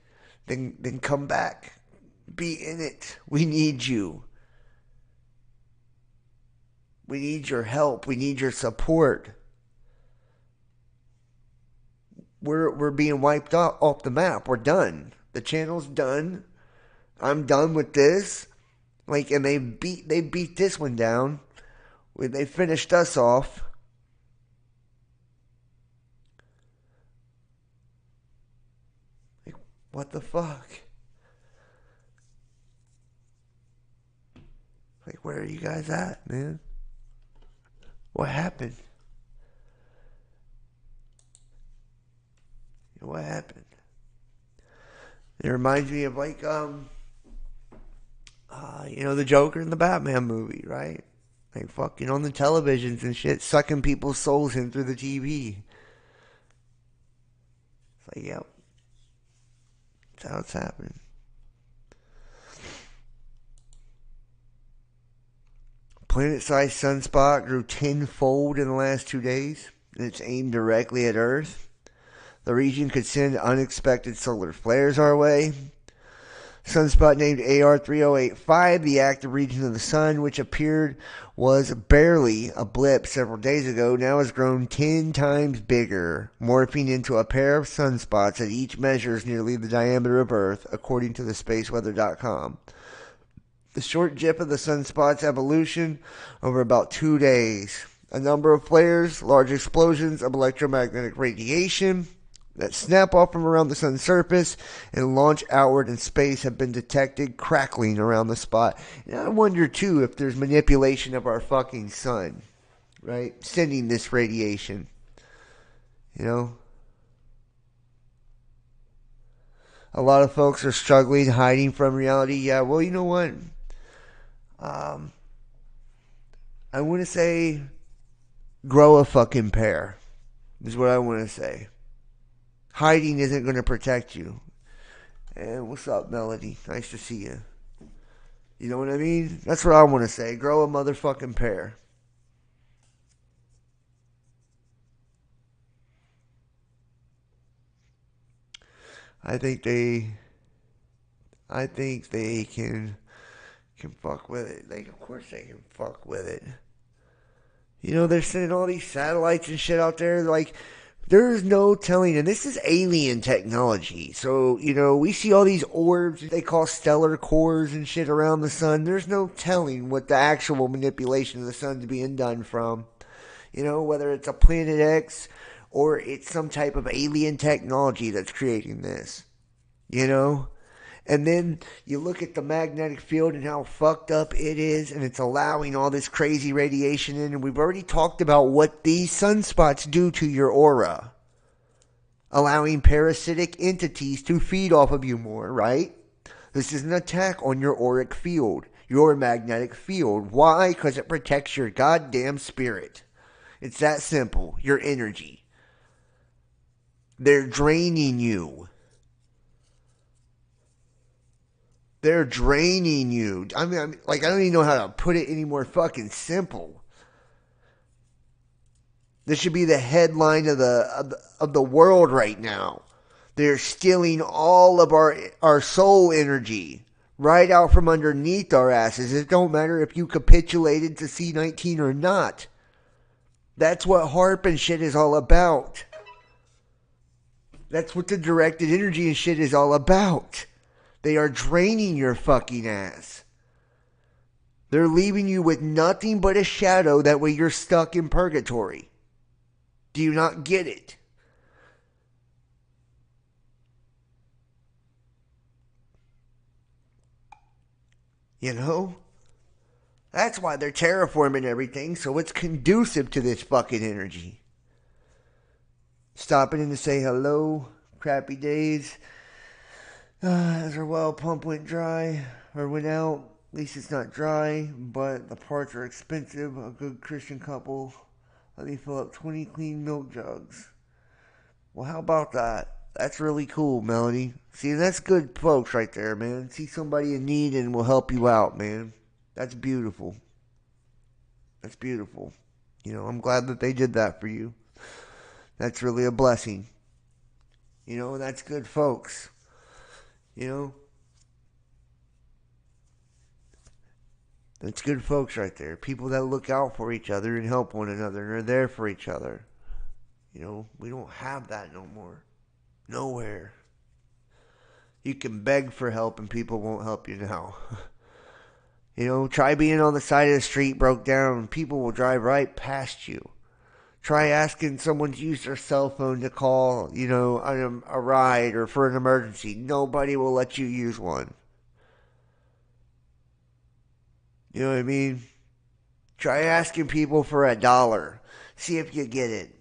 then come back. Be in it. We need you. We need your help. We need your support. We're being wiped off the map. We're done. The channel's done. I'm done with this. And they beat this one down. They finished us off. What the fuck? Where are you guys at, man? What happened? What happened? It reminds me of the Joker in the Batman movie, right? Fucking on the televisions and shit, sucking people's souls in through the TV. It's yep. That's how it's happening. Planet-sized sunspot grew tenfold in the last 2 days, and it's aimed directly at Earth. The region could send unexpected solar flares our way. Sunspot named AR3085, the active region of the sun, which appeared was barely a blip several days ago, now has grown 10 times bigger, morphing into a pair of sunspots that each measures nearly the diameter of Earth, according to the spaceweather.com. The short jip of the sunspot's evolution over about 2 days. A number of flares, large explosions of electromagnetic radiation that snap off from around the sun's surface and launch outward in space have been detected crackling around the spot. And I wonder, too, if there's manipulation of our fucking sun, right? Sending this radiation. A lot of folks are struggling, hiding from reality. Yeah, well, you know what? I want to say grow a fucking pair is what I want to say. Hiding isn't going to protect you. And what's up, Melody? Nice to see you. You know what I mean? That's what I want to say. Grow a motherfucking pair. I think they can fuck with it. Of course they can fuck with it. They're sending all these satellites and shit out there. There's no telling, and this is alien technology. So, we see all these orbs they call stellar cores and shit around the sun. There's no telling what the actual manipulation of the sun's being done from. Whether it's a Planet X or it's some type of alien technology that's creating this. And then you look at the magnetic field and how fucked up it is, and it's allowing all this crazy radiation in. And we've already talked about what these sunspots do to your aura. Allowing parasitic entities to feed off of you more, right? This is an attack on your auric field, your magnetic field. Why? Because it protects your goddamn spirit. It's that simple. Your energy. They're draining you. They're draining you. I don't even know how to put it any more fucking simple. This should be the headline of the world right now. They're stealing all of our soul energy right out from underneath our asses. It don't matter if you capitulated to C-19 or not. That's what HARP and shit is all about. That's what the directed energy and shit is all about. They are draining your fucking ass. They're leaving you with nothing but a shadow. That way you're stuck in purgatory. Do you not get it? That's why they're terraforming everything, so it's conducive to this fucking energy. Stopping in to say hello. Crappy days. As our well pump went dry, or went out. At least it's not dry, but the parts are expensive. A good Christian couple let me fill up 20 clean milk jugs. Well, how about that? That's really cool, Melody. See, that's good folks right there, man. See somebody in need and will help you out, man. That's beautiful. That's beautiful. I'm glad that they did that for you. That's really a blessing. You know, that's good folks. You know, that's good folks right there. People that look out for each other and help one another and are there for each other. You know, we don't have that no more. Nowhere. You can beg for help and people won't help you now. You know, try being on the side of the street broke down. People will drive right past you. Try asking someone to use their cell phone to call, you know, a ride or for an emergency. Nobody will let you use one. You know what I mean? Try asking people for $1. See if you get it.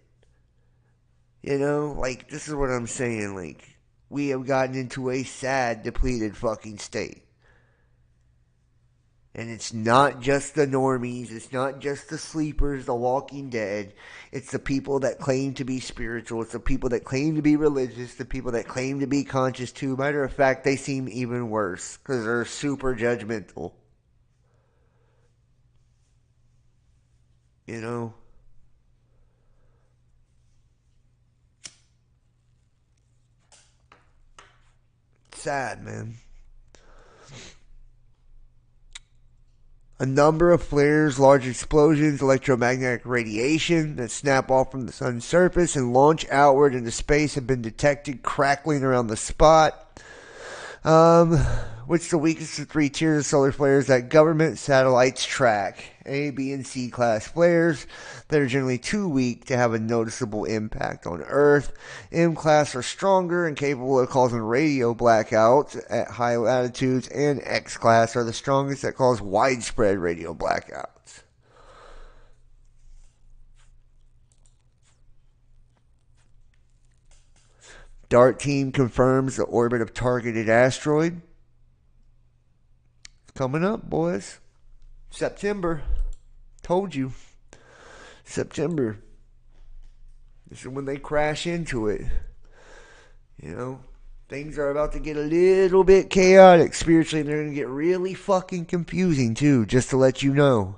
You know, like, this is what I'm saying. Like, we have gotten into a sad, depleted fucking state. And it's not just the normies. It's not just the sleepers, the Walking Dead. It's the people that claim to be spiritual. It's the people that claim to be religious. The people that claim to be conscious too. Matter of fact, they seem even worse because they're super judgmental. You know? Sad, man. A number of flares, large explosions, electromagnetic radiation that snap off from the sun's surface and launch outward into space have been detected crackling around the spot. Which the weakest of three tiers of solar flares that government satellites track. A, B, and C class flares that are generally too weak to have a noticeable impact on Earth. M class are stronger and capable of causing radio blackouts at high latitudes, and X class are the strongest that cause widespread radio blackouts. DART team confirms the orbit of targeted asteroid. It's coming up, boys. September. Told you. September. This is when they crash into it. You know, things are about to get a little bit chaotic spiritually, and they're going to get really fucking confusing too, just to let you know.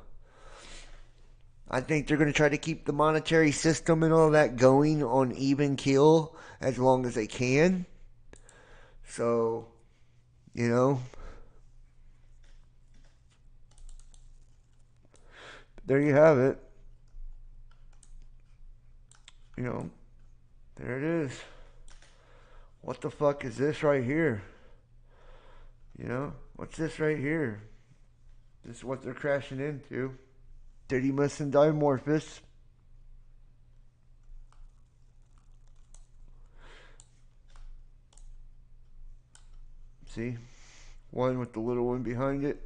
I think they're going to try to keep the monetary system and all that going on even keel as long as they can. So, you know, there you have it. You know, there it is. What the fuck is this right here? You know, what's this right here? This is what they're crashing into. Didymus and Dimorphos. See? One with the little one behind it.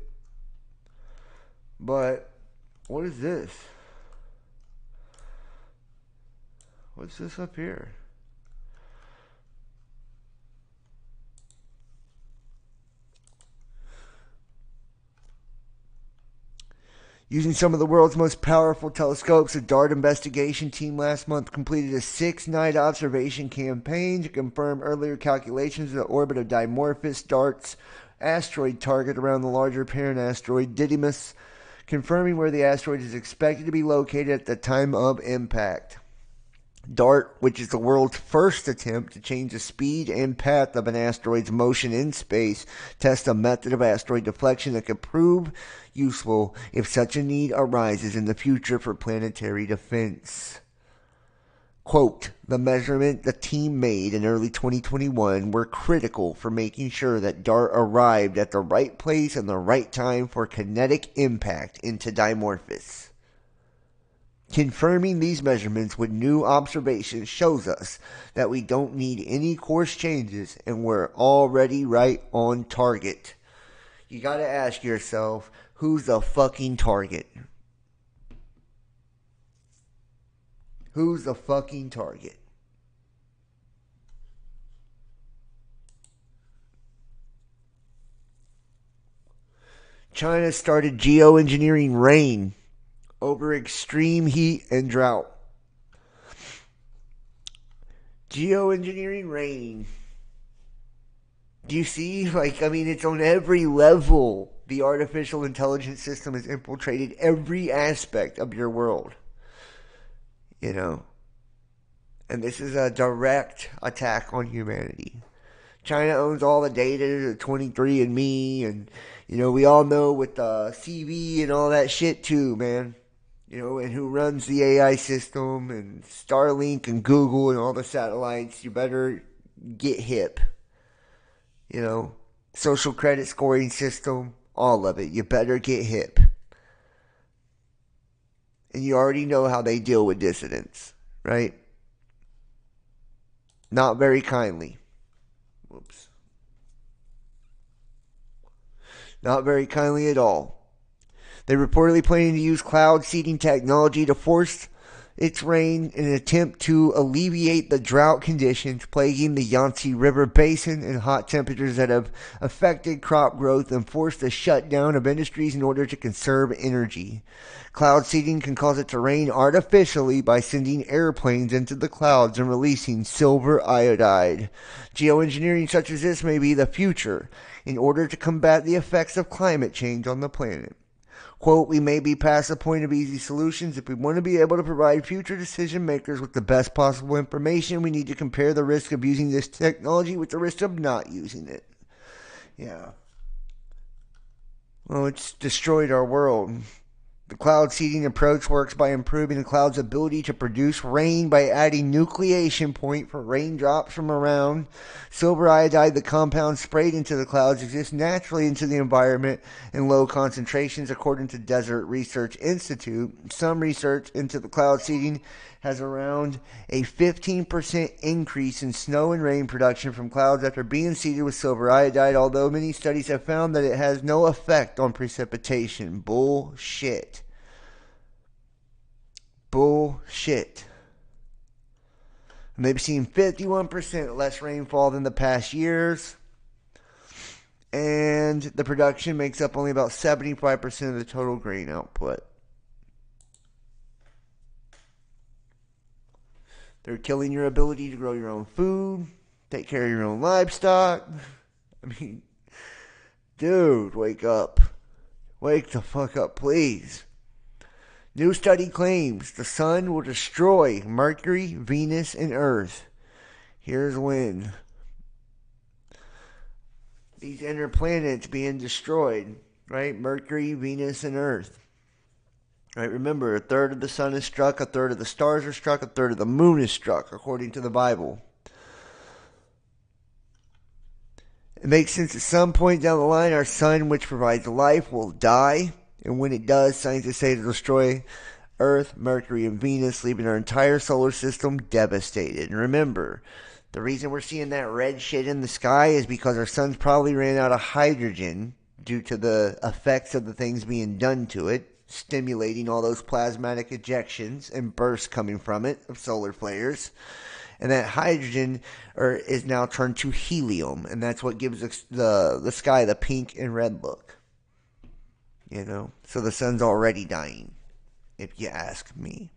But, what is this? What's this up here? Using some of the world's most powerful telescopes, the DART investigation team last month completed a 6-night observation campaign to confirm earlier calculations of the orbit of Dimorphos, DART's asteroid target around the larger parent asteroid Didymus, confirming where the asteroid is expected to be located at the time of impact. DART, which is the world's first attempt to change the speed and path of an asteroid's motion in space, tests a method of asteroid deflection that could prove useful if such a need arises in the future for planetary defense. Quote, the measurement the team made in early 2021 were critical for making sure that DART arrived at the right place and the right time for kinetic impact into Dimorphos. Confirming these measurements with new observations shows us that we don't need any course changes and we're already right on target. You gotta ask yourself, who's the fucking target? Who's the fucking target? China started geoengineering rain over extreme heat and drought. Geoengineering rain. Do you see? Like, I mean, it's on every level. The artificial intelligence system has infiltrated every aspect of your world. You know? And this is a direct attack on humanity. China owns all the data, the 23andMe, and, we all know with the CV and all that shit too, man. And who runs the AI system and Starlink and Google and all the satellites. You better get hip. Social credit scoring system, all of it. You better get hip. And you already know how they deal with dissidents, right? Not very kindly. Whoops. Not very kindly at all. They're reportedly planning to use cloud seeding technology to force its rain in an attempt to alleviate the drought conditions plaguing the Yangtze River Basin and hot temperatures that have affected crop growth and forced the shutdown of industries in order to conserve energy. Cloud seeding can cause it to rain artificially by sending airplanes into the clouds and releasing silver iodide. Geoengineering such as this may be the future in order to combat the effects of climate change on the planet. Quote, we may be past the point of easy solutions. If we want to be able to provide future decision makers with the best possible information, we need to compare the risk of using this technology with the risk of not using it. Yeah. Well, it's destroyed our world. The cloud seeding approach works by improving the cloud's ability to produce rain by adding nucleation point for raindrops from around. Silver iodide, the compound sprayed into the clouds, exists naturally into the environment in low concentrations, according to Desert Research Institute. Some research into the cloud seeding has around a 15% increase in snow and rain production from clouds after being seeded with silver iodide, although many studies have found that it has no effect on precipitation. Bullshit. Bullshit. And they've seen 51% less rainfall than the past years, and the production makes up only about 75% of the total grain output. They're killing your ability to grow your own food, take care of your own livestock. I mean, dude, wake up. Wake the fuck up, please. New study claims the sun will destroy Mercury, Venus, and Earth. Here's when. These inner planets being destroyed, right? Mercury, Venus, and Earth. Right, remember, a third of the sun is struck, a third of the stars are struck, a third of the moon is struck, according to the Bible. It makes sense at some point down the line, our sun, which provides life, will die. And when it does, scientists say it'll destroy Earth, Mercury, and Venus, leaving our entire solar system devastated. And remember, the reason we're seeing that red shit in the sky is because our sun's probably ran out of hydrogen due to the effects of the things being done to it, stimulating all those plasmatic ejections and bursts coming from it of solar flares. And that hydrogen is now turned to helium, and that's what gives the sky the pink and red look. So the sun's already dying, if you ask me.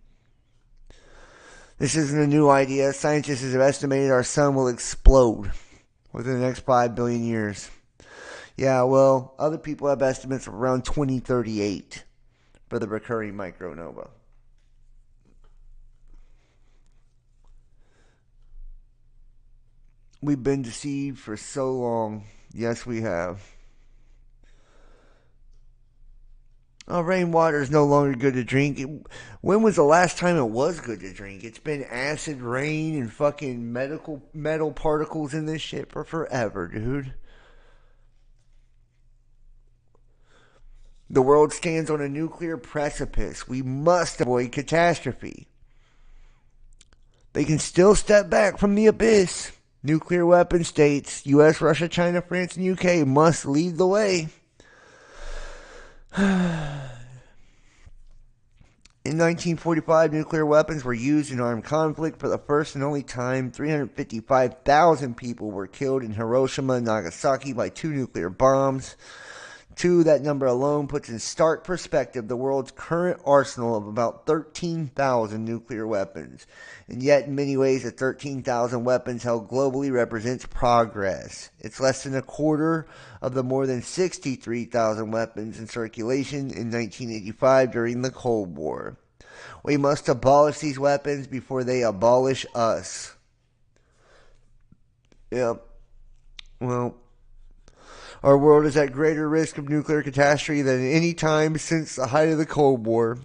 This isn't a new idea. Scientists have estimated our sun will explode within the next 5 billion years. Yeah, well, other people have estimates of around 2038 for the recurring micronova. We've been deceived for so long. Yes, we have. Rainwater is no longer good to drink. When was the last time it was good to drink? It's been acid rain and fucking metal particles in this shit for forever, dude. The world stands on a nuclear precipice. We must avoid catastrophe. They can still step back from the abyss. Nuclear weapon states, US, Russia, China, France, and UK must lead the way. In 1945, nuclear weapons were used in armed conflict for the first and only time. 355,000 people were killed in Hiroshima and Nagasaki by 2 nuclear bombs. That number alone puts in stark perspective the world's current arsenal of about 13,000 nuclear weapons. And yet, in many ways, the 13,000 weapons held globally represents progress. It's less than a quarter of the more than 63,000 weapons in circulation in 1985 during the Cold War. We must abolish these weapons before they abolish us. Yep. Well, our world is at greater risk of nuclear catastrophe than any time since the height of the Cold War.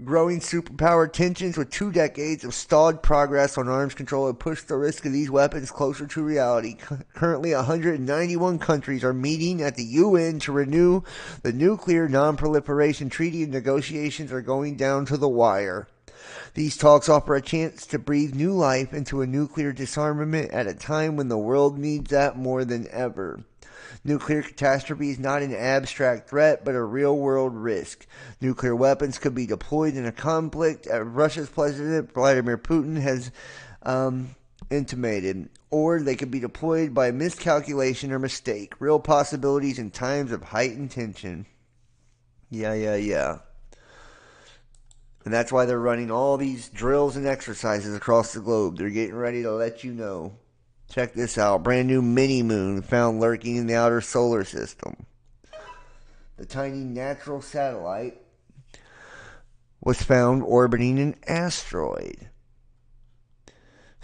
Growing superpower tensions with 2 decades of stalled progress on arms control have pushed the risk of these weapons closer to reality. Currently, 191 countries are meeting at the UN to renew the Nuclear Non-Proliferation Treaty, and negotiations are going down to the wire. These talks offer a chance to breathe new life into a nuclear disarmament at a time when the world needs that more than ever. Nuclear catastrophe is not an abstract threat, but a real-world risk. Nuclear weapons could be deployed in a conflict, as Russia's President Vladimir Putin has intimated, or they could be deployed by miscalculation or mistake. Real possibilities in times of heightened tension. Yeah. And that's why they're running all these drills and exercises across the globe. They're getting ready to let you know. Check this out. Brand new mini-moon found lurking in the outer solar system. The tiny natural satellite was found orbiting an asteroid.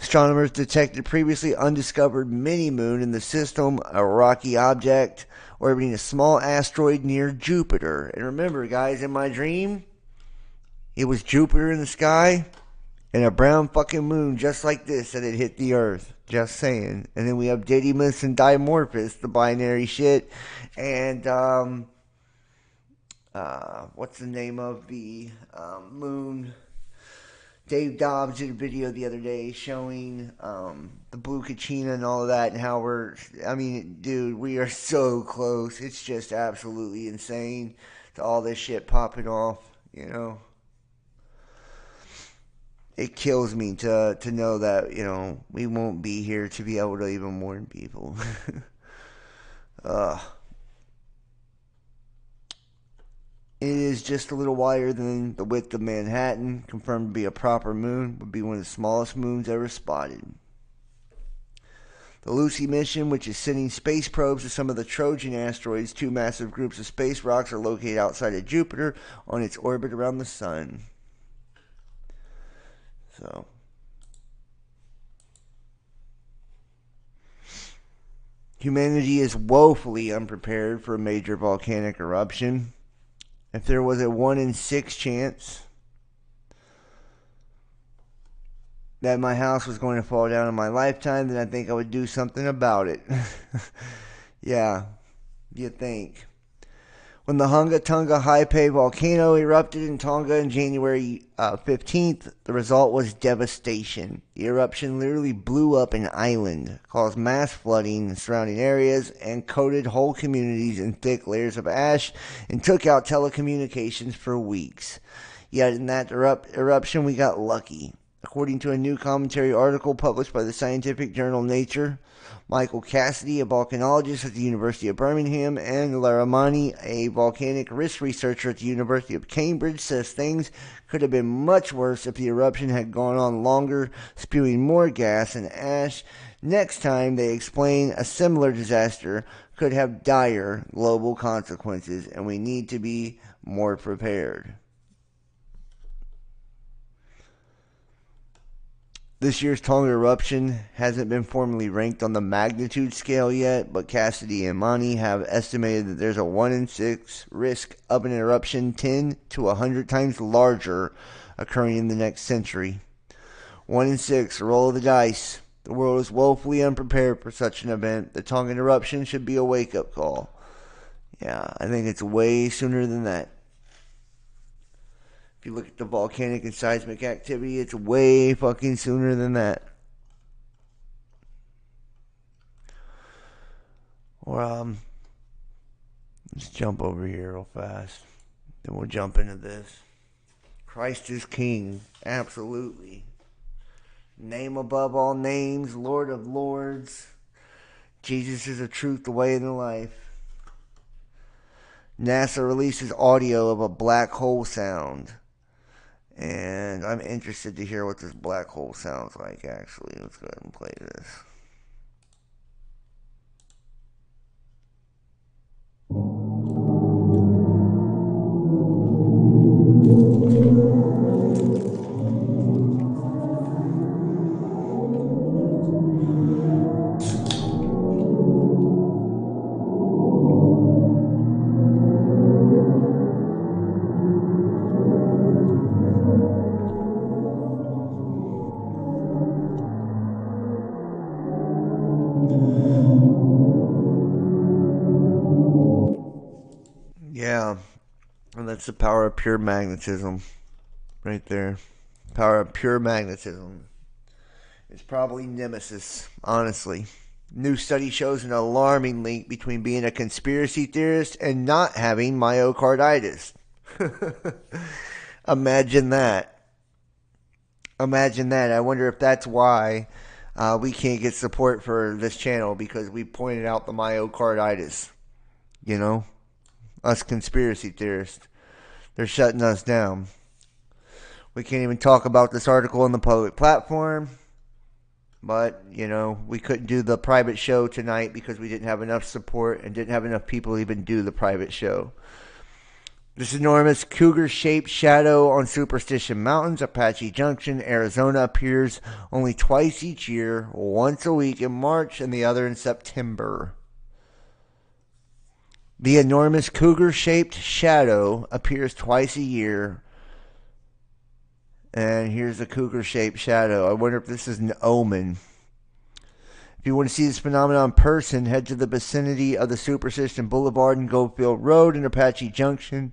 Astronomers detected previously undiscovered mini-moon in the system, a rocky object orbiting a small asteroid near Jupiter. And remember, guys, in my dream, it was Jupiter in the sky and a brown fucking moon just like this that had hit the Earth. Just saying. And then we have Didymus and Dimorphos, the binary shit. And, what's the name of the moon? Dave Dobbs did a video the other day showing the blue Kachina and all of that, and how dude, we are so close. It's just absolutely insane to all this shit popping off, you know. It kills me to know that, you know, we won't be here to be able to even warn people. It is just a little wider than the width of Manhattan, confirmed to be a proper moon, would be one of the smallest moons ever spotted. The Lucy mission, which is sending space probes to some of the Trojan asteroids, 2 massive groups of space rocks are located outside of Jupiter on its orbit around the sun. So, humanity is woefully unprepared for a major volcanic eruption. If there was a 1 in 6 chance that my house was going to fall down in my lifetime, then I think I would do something about it. Yeah, you think. When the Hunga Tunga Haipe volcano erupted in Tonga on January 15th, the result was devastation. The eruption literally blew up an island, caused mass flooding in surrounding areas, and coated whole communities in thick layers of ash, and took out telecommunications for weeks. Yet in that eruption, we got lucky. According to a new commentary article published by the scientific journal Nature, Michael Cassidy, a volcanologist at the University of Birmingham, and Laramani, a volcanic risk researcher at the University of Cambridge, says things could have been much worse if the eruption had gone on longer, spewing more gas and ash. Next time, they explain, a similar disaster could have dire global consequences, and we need to be more prepared. This year's Tonga eruption hasn't been formally ranked on the magnitude scale yet, but Cassidy and Mani have estimated that there's a 1 in 6 risk of an eruption 10 to 100 times larger occurring in the next century. 1 in 6, roll of the dice. The world is woefully unprepared for such an event. The Tongan eruption should be a wake-up call. Yeah, I think it's way sooner than that. If you look at the volcanic and seismic activity, it's way fucking sooner than that. Or, let's jump over here real fast. Then we'll jump into this. Christ is King. Absolutely. Name above all names, Lord of lords. Jesus is the truth, the way, and the life. NASA releases audio of a black hole sound. And I'm interested to hear what this black hole sounds like, actually. Let's go ahead and play this. Yeah, and that's the power of pure magnetism right there. Power of pure magnetism. It's probably nemesis, honestly. New study shows an alarming link between being a conspiracy theorist and not having myocarditis. Imagine that. Imagine that. I wonder if that's why we can't get support for this channel, because we pointed out the myocarditis. You know? Us conspiracy theorists. They're shutting us down. We can't even talk about this article on the public platform. But, you know, we couldn't do the private show tonight because we didn't have enough support and didn't have enough people even do the private show. This enormous cougar-shaped shadow on Superstition Mountains, Apache Junction, Arizona, appears only twice each year, once a week in March and the other in September. The enormous cougar-shaped shadow appears twice a year. And here's a cougar-shaped shadow. I wonder if this is an omen. If you want to see this phenomenon in person, head to the vicinity of the Superstition Boulevard and Goldfield Road in Apache Junction.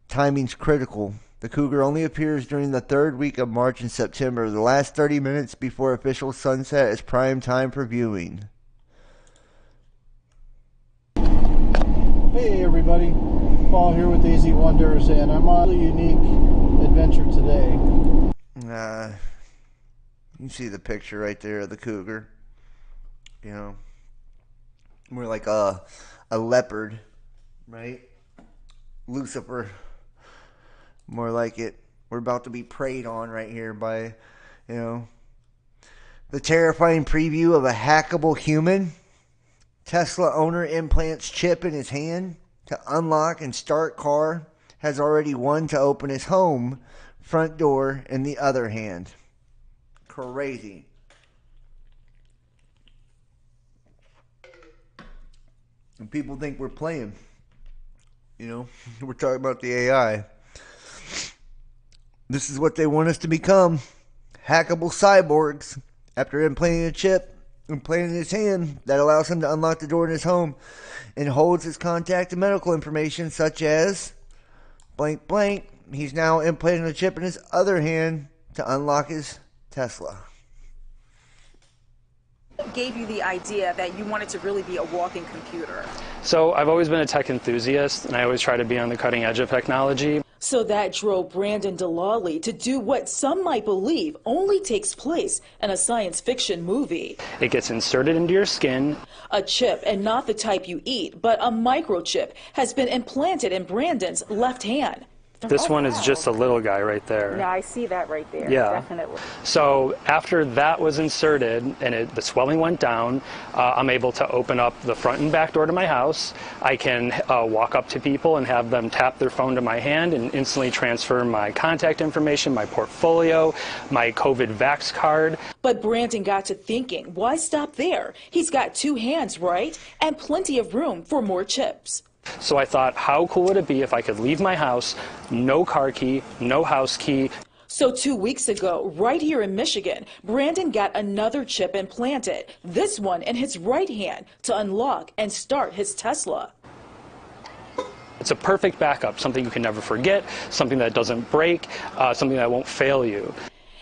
Timing's critical. The cougar only appears during the third week of March and September. The last 30 minutes before official sunset is prime time for viewing. Hey everybody, Paul here with AZ Wonders, and I'm on a unique adventure today. You see the picture right there of the cougar. You know, more like a leopard, right? Lucifer, more like it. We're about to be preyed on right here by, you know, the terrifying preview of a hackable human. Tesla owner implants chip in his hand to unlock and start car. Has already one to open his home front door in the other hand. Crazy. And people think we're playing. You know, we're talking about the AI. This is what they want us to become. Hackable cyborgs. After implanting a chip implanted in his hand that allows him to unlock the door in his home and holds his contact and medical information such as blank blank. He's now implanting a chip in his other hand to unlock his Tesla. What gave you the idea that you wanted to really be a walking computer? So I've always been a tech enthusiast, and I always try to be on the cutting edge of technology. So that drove Brandon Delali to do what some might believe only takes place in a science fiction movie. It gets inserted into your skin. A chip, and not the type you eat, but a microchip, has been implanted in Brandon's left hand. This one is just a little guy right there. Yeah, I see that right there. Yeah. Definitely. So after that was inserted and the swelling went down, I'm able to open up the front and back door to my house. I can walk up to people and have them tap their phone to my hand and instantly transfer my contact information, my portfolio, my COVID vax card. But Brandon got to thinking, why stop there? He's got two hands, right? And plenty of room for more chips. So I thought, how cool would it be if I could leave my house, no car key, no house key. So 2 weeks ago, right here in Michigan, Brandon got another chip implanted, this one in his right hand, to unlock and start his Tesla. It's a perfect backup, something you can never forget, something that doesn't break, something that won't fail you.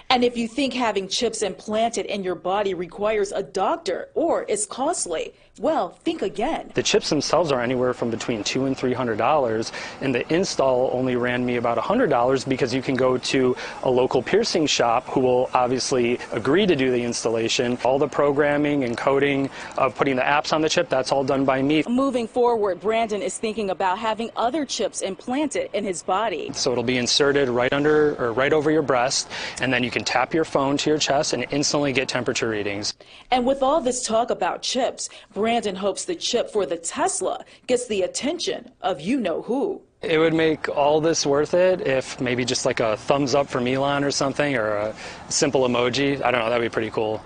And if you think having chips implanted in your body requires a doctor or is costly, well, think again. The chips themselves are anywhere from between $200 and $300, and the install only ran me about $100 because you can go to a local piercing shop who will obviously agree to do the installation. All the programming and coding of putting the apps on the chip, that's all done by me. Moving forward, Brandon is thinking about having other chips implanted in his body. So it'll be inserted right under or right over your breast, and then you can tap your phone to your chest and instantly get temperature readings. And with all this talk about chips, Brandon hopes the chip for the Tesla gets the attention of you-know-who. It would make all this worth it if maybe just like a thumbs up from Elon or something, or a simple emoji. I don't know, that'd be pretty cool.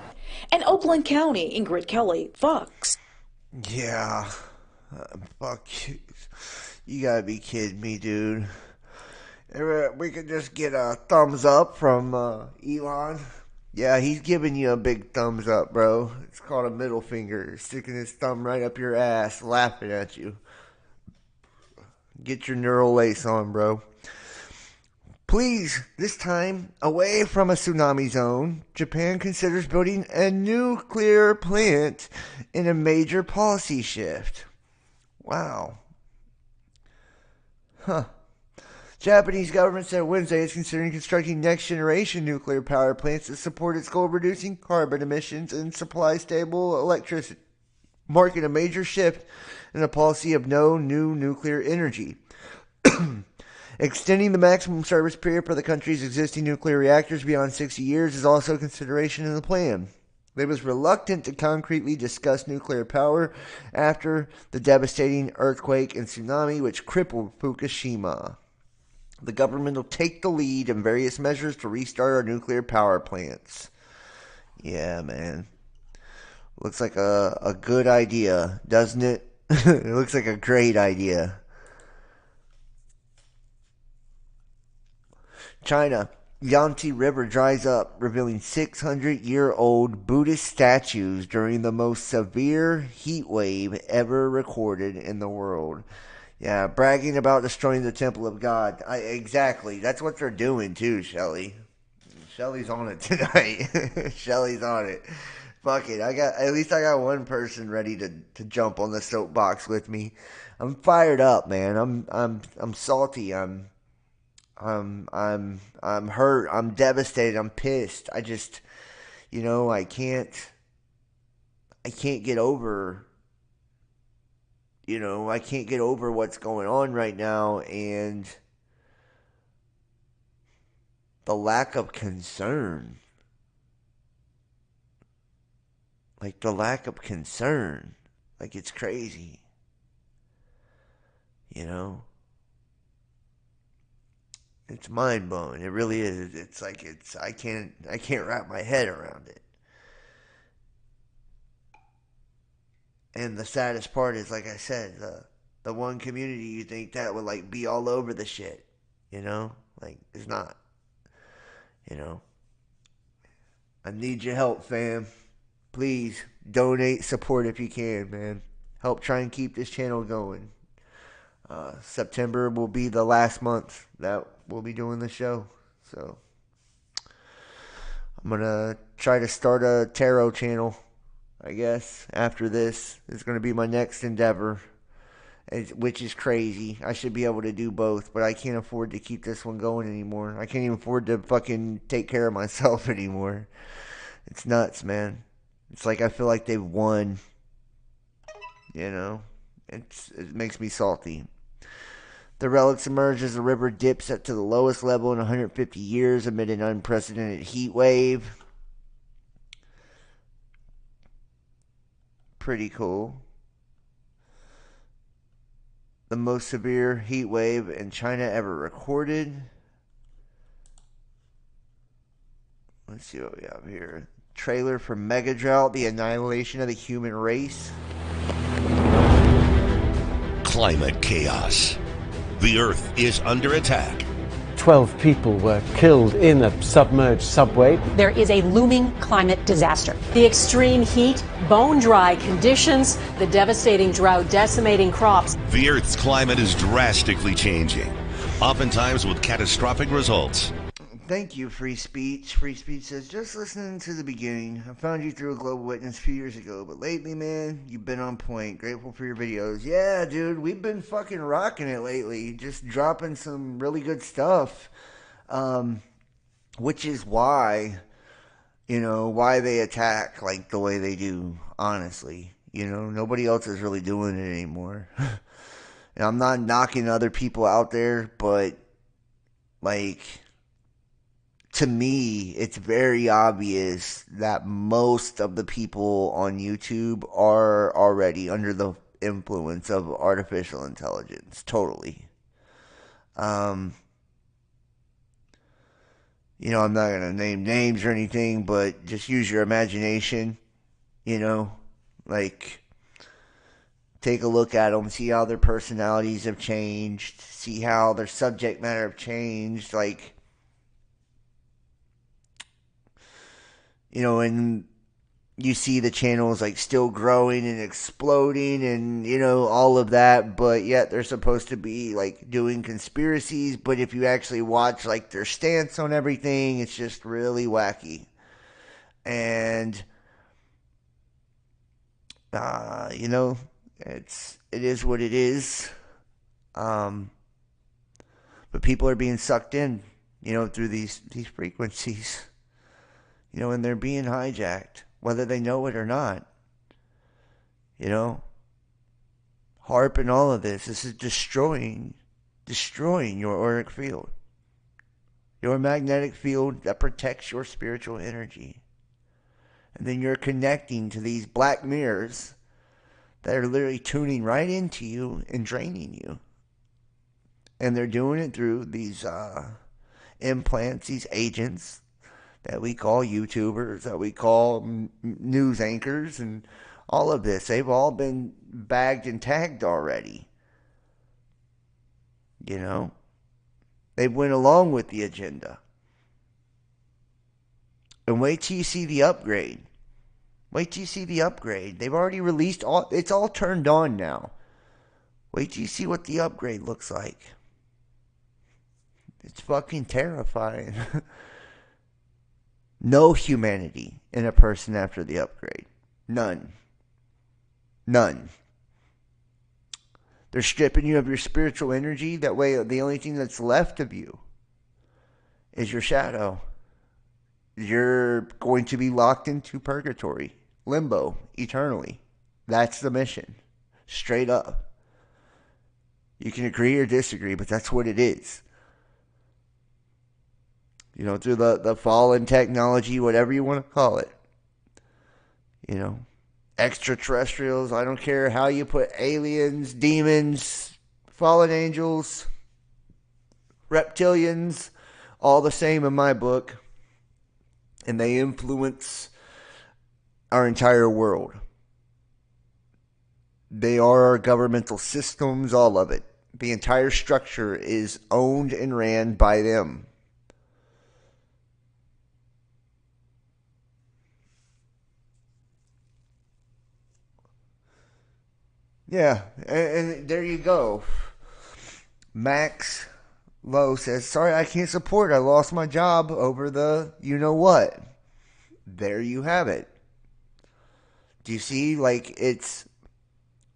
In Oakland County, Ingrid Kelly, Fox. Yeah. Fuck. You gotta be kidding me, dude. We could just get a thumbs up from Elon. Yeah, he's giving you a big thumbs up, bro. It's called a middle finger. Sticking his thumb right up your ass, laughing at you. Get your neural lace on, bro. Please, this time, away from a tsunami zone, Japan considers building a nuclear plant in a major policy shift. Wow. Huh. Japanese government said Wednesday it's considering constructing next-generation nuclear power plants to support its goal of reducing carbon emissions and supply stable electricity, marking a major shift in the policy of no new nuclear energy. Extending the maximum service period for the country's existing nuclear reactors beyond 60 years is also a consideration in the plan. It was reluctant to concretely discuss nuclear power after the devastating earthquake and tsunami which crippled Fukushima. The government will take the lead in various measures to restart our nuclear power plants. Yeah, man. Looks like a good idea, doesn't it? It looks like a great idea. China. Yangtze River dries up, revealing 600-year-old Buddhist statues during the most severe heat wave ever recorded in the world. Yeah, bragging about destroying the temple of God. Exactly. That's what they're doing too, Shelly. Shelly's on it tonight. Shelly's on it. Fuck it. At least I got one person ready to jump on the soapbox with me. I'm fired up, man. I'm salty. I'm hurt. I'm devastated. I'm pissed. I just, I can't get over, I can't get over what's going on right now and the lack of concern. Like the lack of concern. Like it's crazy. It's mind blowing. It really is. It's like I can't wrap my head around it. And the saddest part is, like I said, the one community you think that would like be all over the shit, like it's not. I need your help, fam. Please donate, support if you can, man. Help try and keep this channel going. September will be the last month that we'll be doing the show. So I'm going to try to start a tarot channel, I guess. After this is going to be my next endeavor, which is crazy. I should be able to do both, but I can't afford to keep this one going anymore. I can't even afford to fucking take care of myself anymore. It's nuts, man. It's like I feel like they've won. It makes me salty. The relics emerge as the river dips to the lowest level in 150 years amid an unprecedented heat wave. Pretty cool. The most severe heat wave in China ever recorded. Let's see what we have here. Trailer for Mega Drought, the annihilation of the human race. Climate chaos. The Earth is under attack. 12 people were killed in a submerged subway. There is a looming climate disaster. The extreme heat, bone-dry conditions, the devastating drought decimating crops. The Earth's climate is drastically changing, oftentimes with catastrophic results. Thank you, Free Speech. Free Speech says, just listening to the beginning. I found you through a Global Witness a few years ago, but lately, man, you've been on point. Grateful for your videos. Yeah, dude, we've been fucking rocking it lately. Just dropping some really good stuff. Which is why, why they attack like the way they do, honestly. Nobody else is really doing it anymore. And I'm not knocking other people out there, but, like, to me, it's very obvious that most of the people on YouTube are already under the influence of artificial intelligence. Totally. I'm not going to name names or anything, but just use your imagination, like, take a look at them, see how their personalities have changed, see how their subject matter have changed, like, and you see the channels like still growing and exploding and, you know, all of that, but yet they're supposed to be like doing conspiracies. But if you actually watch like their stance on everything, it's just really wacky. And, you know, it is what it is. But people are being sucked in, you know, through these frequencies, you know, and they're being hijacked, whether they know it or not. You know, HARP and all of this is destroying your auric field, your magnetic field that protects your spiritual energy. And then you're connecting to these black mirrors that are literally tuning right into you and draining you. And they're doing it through these implants, these agents that we call YouTubers, that we call news anchors, and all of this. They've all been bagged and tagged already. You know? They went along with the agenda. And wait till you see the upgrade. Wait till you see the upgrade. They've already released all, it's all turned on now. Wait till you see what the upgrade looks like. It's fucking terrifying. No humanity in a person after the upgrade. None. None. They're stripping you of your spiritual energy. That way, the only thing that's left of you is your shadow. You're going to be locked into purgatory, limbo, eternally. That's the mission. Straight up. You can agree or disagree, but that's what it is. You know, through the fallen technology, whatever you want to call it. You know, extraterrestrials, I don't care how you put aliens, demons, fallen angels, reptilians, all the same in my book. And they influence our entire world. They are our governmental systems, all of it. The entire structure is owned and ran by them. Yeah, and there you go. Max Lowe says, sorry, I can't support. I lost my job over the you-know-what. There you have it. Do you see? Like,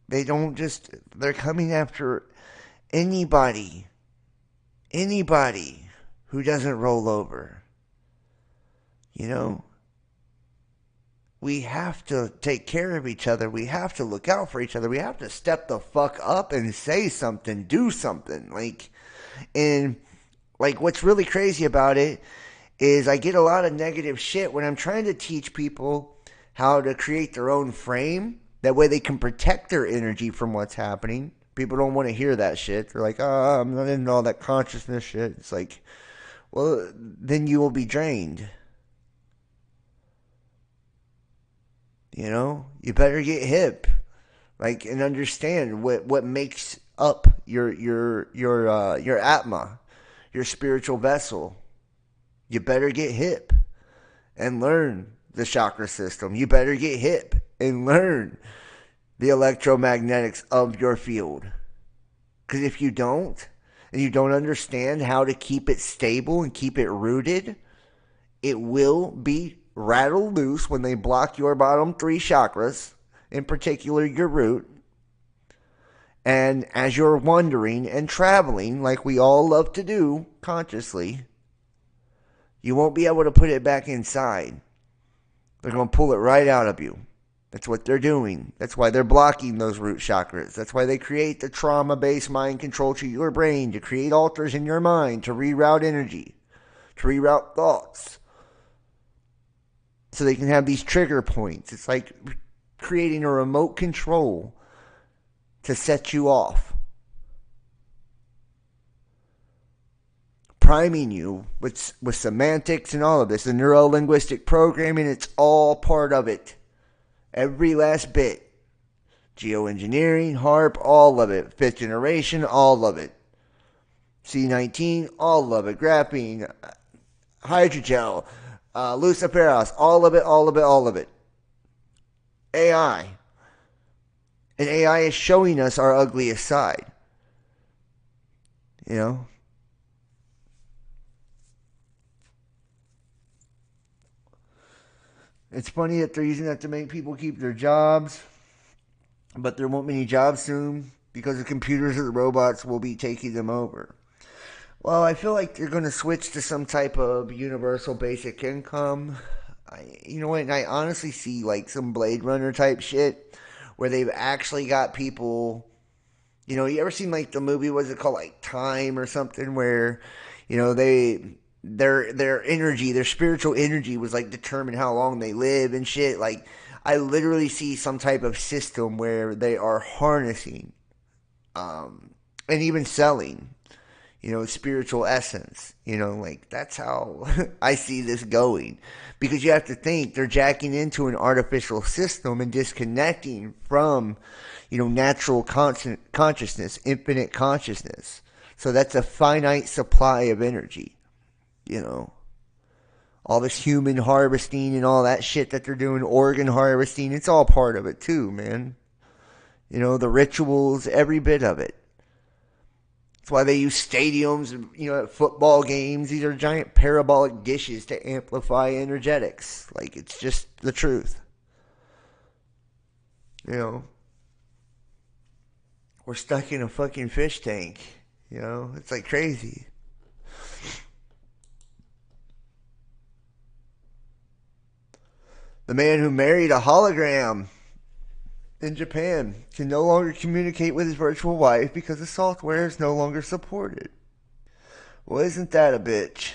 they don't just, they're coming after anybody who doesn't roll over. You know? We have to take care of each other. We have to look out for each other. We have to step the fuck up and say something, do something. And what's really crazy about it is I get a lot of negative shit when I'm trying to teach people how to create their own frame. That way they can protect their energy from what's happening. People don't want to hear that shit. They're like, oh, I'm not into all that consciousness shit. It's like, well, then you will be drained. You know, you better get hip, and understand what makes up your atma, your spiritual vessel. You better get hip and learn the chakra system. You better get hip and learn the electromagnetics of your field. Because if you don't, and you don't understand how to keep it stable and keep it rooted, it will be rattle loose when they block your bottom 3 chakras, in particular your root. And as you're wandering and traveling, like we all love to do consciously, you won't be able to put it back inside. They're going to pull it right out of you. That's what they're doing. That's why they're blocking those root chakras. That's why they create the trauma-based mind control to your brain, to create altars in your mind, to reroute energy, to reroute thoughts. So they can have these trigger points. It's like creating a remote control to set you off. Priming you with semantics and all of this. The neuro-linguistic programming, it's all part of it. Every last bit. Geoengineering, HARP, all of it. 5th generation, all of it. C19, all of it. Graphene, hydrogel, Luciferase, all of it, all of it, all of it. AI. And AI is showing us our ugliest side. You know? It's funny that they're using that to make people keep their jobs, but there won't be any jobs soon because the computers or the robots will be taking them over. Well, I feel like they're going to switch to some type of universal basic income. You know what? And I honestly see like some Blade Runner type shit where they've actually got people. You know, you ever seen like the movie? Was it called like Time or something? Where, you know, their energy, their spiritual energy was like determine how long they live and shit. Like, I literally see some type of system where they are harnessing, and even selling, you know, spiritual essence. You know, like that's how I see this going. Because you have to think they're jacking into an artificial system and disconnecting from, you know, natural consciousness, infinite consciousness. So that's a finite supply of energy. You know, all this human harvesting and all that shit that they're doing, organ harvesting, it's all part of it too, man. You know, the rituals, every bit of it. That's why they use stadiums, you know, at football games. These are giant parabolic dishes to amplify energetics. Like, it's just the truth. You know, we're stuck in a fucking fish tank. You know, it's like crazy. The man who married a hologram in Japan can no longer communicate with his virtual wife because the software is no longer supported. Well, isn't that a bitch?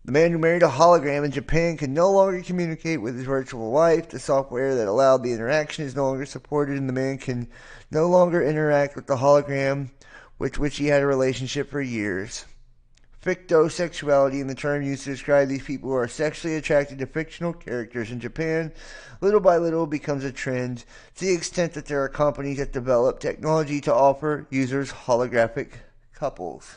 The man who married a hologram in Japan can no longer communicate with his virtual wife. The software that allowed the interaction is no longer supported, and the man can no longer interact with the hologram with which he had a relationship for years. Fictosexuality, in the term used to describe these people who are sexually attracted to fictional characters in Japan, little by little becomes a trend to the extent that there are companies that develop technology to offer users holographic couples.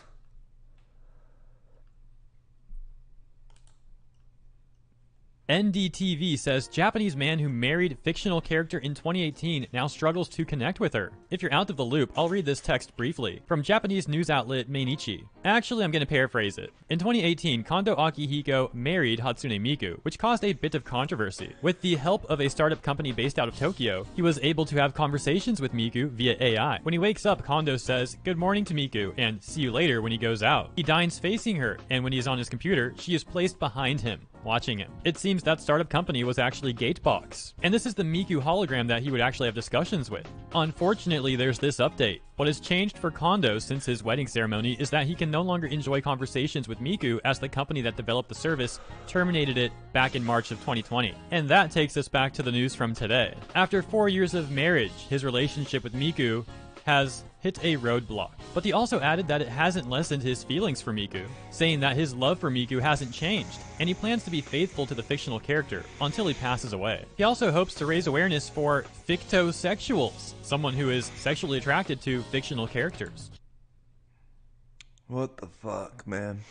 NDTV says Japanese man who married fictional character in 2018 now struggles to connect with her. If you're out of the loop, I'll read this text briefly. From Japanese news outlet Mainichi. Actually, I'm going to paraphrase it. In 2018, Kondo Akihiko married Hatsune Miku, which caused a bit of controversy. With the help of a startup company based out of Tokyo, he was able to have conversations with Miku via AI. When he wakes up, Kondo says, "Good morning" to Miku, and "see you later" when he goes out. He dines facing her, and when he's on his computer, she is placed behind him, watching him. It seems that startup company was actually Gatebox. And this is the Miku hologram that he would actually have discussions with. Unfortunately, there's this update. What has changed for Kondo since his wedding ceremony is that he can no longer enjoy conversations with Miku as the company that developed the service terminated it back in March of 2020. And that takes us back to the news from today. After 4 years of marriage, his relationship with Miku has hit a roadblock. But he also added that it hasn't lessened his feelings for Miku, saying that his love for Miku hasn't changed, and he plans to be faithful to the fictional character until he passes away. He also hopes to raise awareness for fictosexuals, someone who is sexually attracted to fictional characters. What the fuck, man?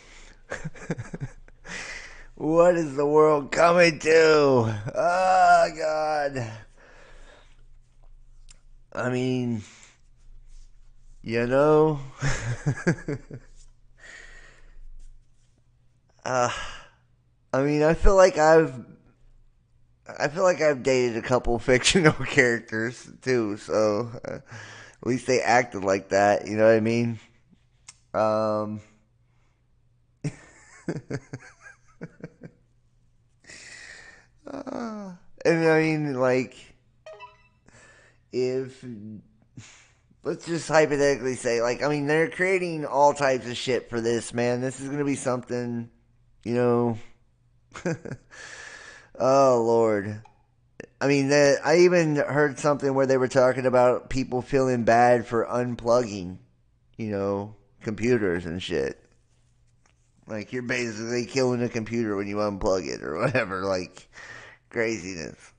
What is the world coming to? Oh, God. I mean, you know, I mean, I feel like I've dated a couple fictional characters too, so at least they acted like that. You know what I mean? And I mean, like, if, let's just hypothetically say, like, I mean, they're creating all types of shit for this, man. This is going to be something, you know. Oh, Lord. I mean, I even heard something where they were talking about people feeling bad for unplugging, you know, computers and shit. Like, you're basically killing a computer when you unplug it or whatever, like, craziness.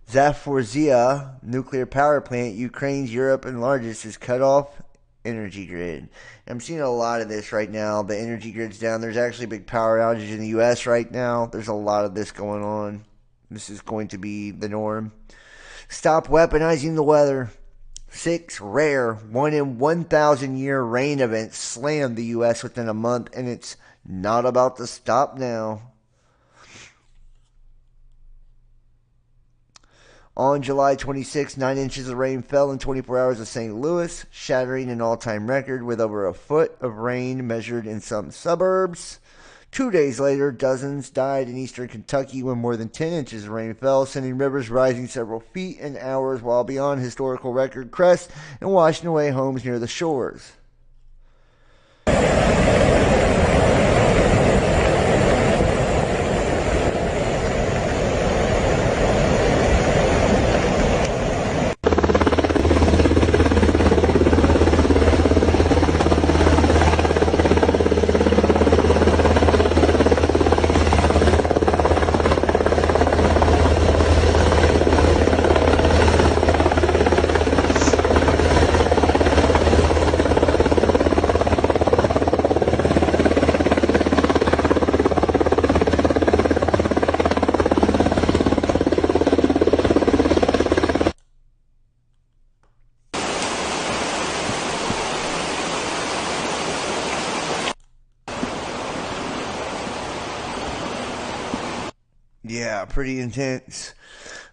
Zaporizhzhia nuclear power plant, Ukraine's Europe and largest, is cut off energy grid. I'm seeing a lot of this right now. The energy grid's down. There's actually a big power outage in the U.S. right now. There's a lot of this going on. This is going to be the norm. Stop weaponizing the weather. 6 rare 1 in 1,000 year rain events slammed the U.S. within a month, and it's not about to stop now. On July 26, 9 inches of rain fell in 24 hours of St. Louis, shattering an all-time record with over a foot of rain measured in some suburbs. 2 days later, dozens died in eastern Kentucky when more than 10 inches of rain fell, sending rivers rising several feet in hours while beyond historical record crests and washing away homes near the shores. Yeah, pretty intense.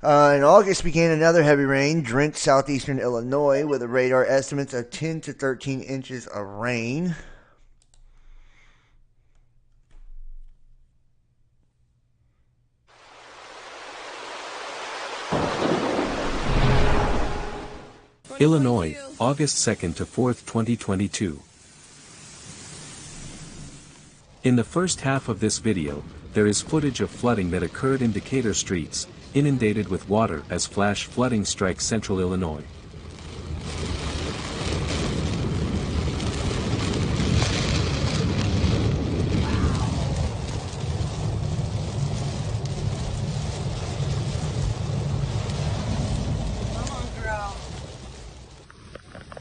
In August began another heavy rain drenched southeastern Illinois with a radar estimates of 10 to 13 inches of rain. Illinois, August 2nd to 4th, 2022. In the first half of this video, there is footage of flooding that occurred in Decatur streets, inundated with water as flash flooding strikes central Illinois.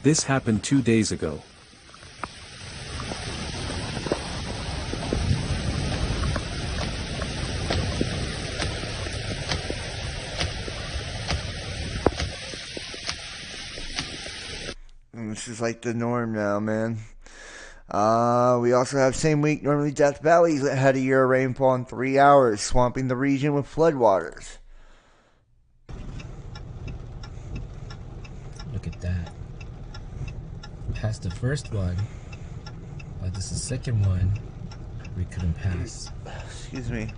This happened 2 days ago. This is like the norm now, man. We also have same week, normally Death Valley had a year of rainfall in 3 hours, swamping the region with floodwaters. Look at that. Passed the first one, but this is the second one we couldn't pass. Excuse me.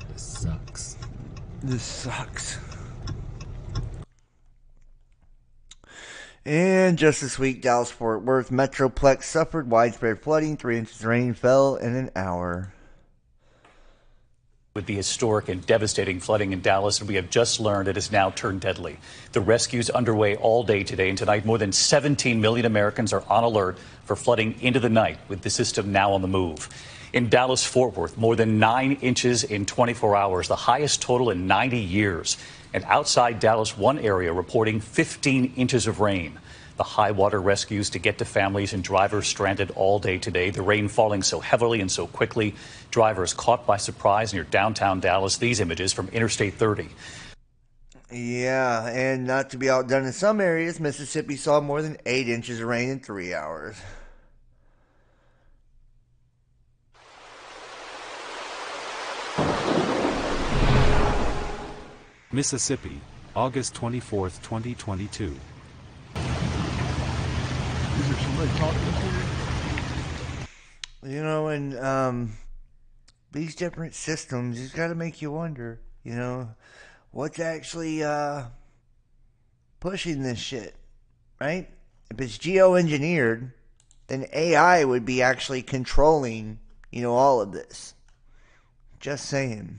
This sucks. This sucks. And just this week, Dallas-Fort Worth Metroplex suffered widespread flooding. 3 inches of rain fell in an hour. With the historic and devastating flooding in Dallas, and we have just learned it has now turned deadly. The rescue's underway all day today and tonight. More than 17 million Americans are on alert for flooding into the night, with the system now on the move. In Dallas-Fort Worth, more than 9 inches in 24 hours, the highest total in 90 years. And outside Dallas, one area reporting 15 inches of rain. The high water rescues to get to families and drivers stranded all day today. The rain falling so heavily and so quickly. Drivers caught by surprise near downtown Dallas. These images from Interstate 30. Yeah, and not to be outdone in some areas, Mississippi saw more than 8 inches of rain in 3 hours. Mississippi, August 24th, 2022. Is there somebody talking to you? You know, and these different systems, it's got to make you wonder, you know, what's actually pushing this shit, right? If it's geoengineered, then AI would be actually controlling, you know, all of this. Just saying.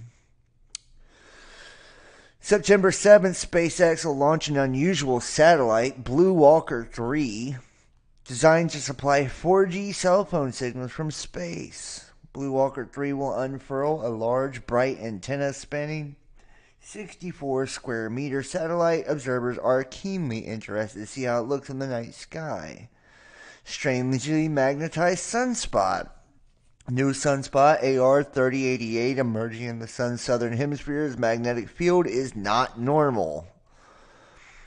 September 7th, SpaceX will launch an unusual satellite, Blue Walker 3, designed to supply 4G cell phone signals from space. Blue Walker 3 will unfurl a large, bright antenna spanning 64 square meter satellite. Observers are keenly interested to see how it looks in the night sky. Strangely magnetized sunspot. New sunspot AR3088 emerging in the sun's southern hemisphere's magnetic field is not normal.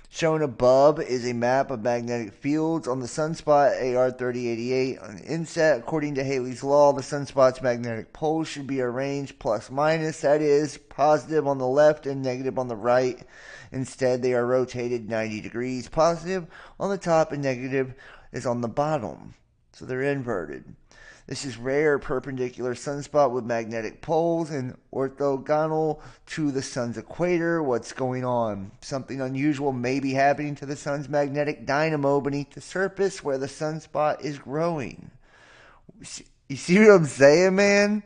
Shown above is a map of magnetic fields on the sunspot AR3088 on inset. According to Halley's law, the sunspot's magnetic poles should be arranged plus minus, that is, positive on the left and negative on the right. Instead, they are rotated 90 degrees. Positive on the top and negative is on the bottom, so they're inverted. This is rare perpendicular sunspot with magnetic poles and orthogonal to the sun's equator. What's going on? Something unusual may be happening to the sun's magnetic dynamo beneath the surface where the sunspot is growing. You see what I'm saying, man?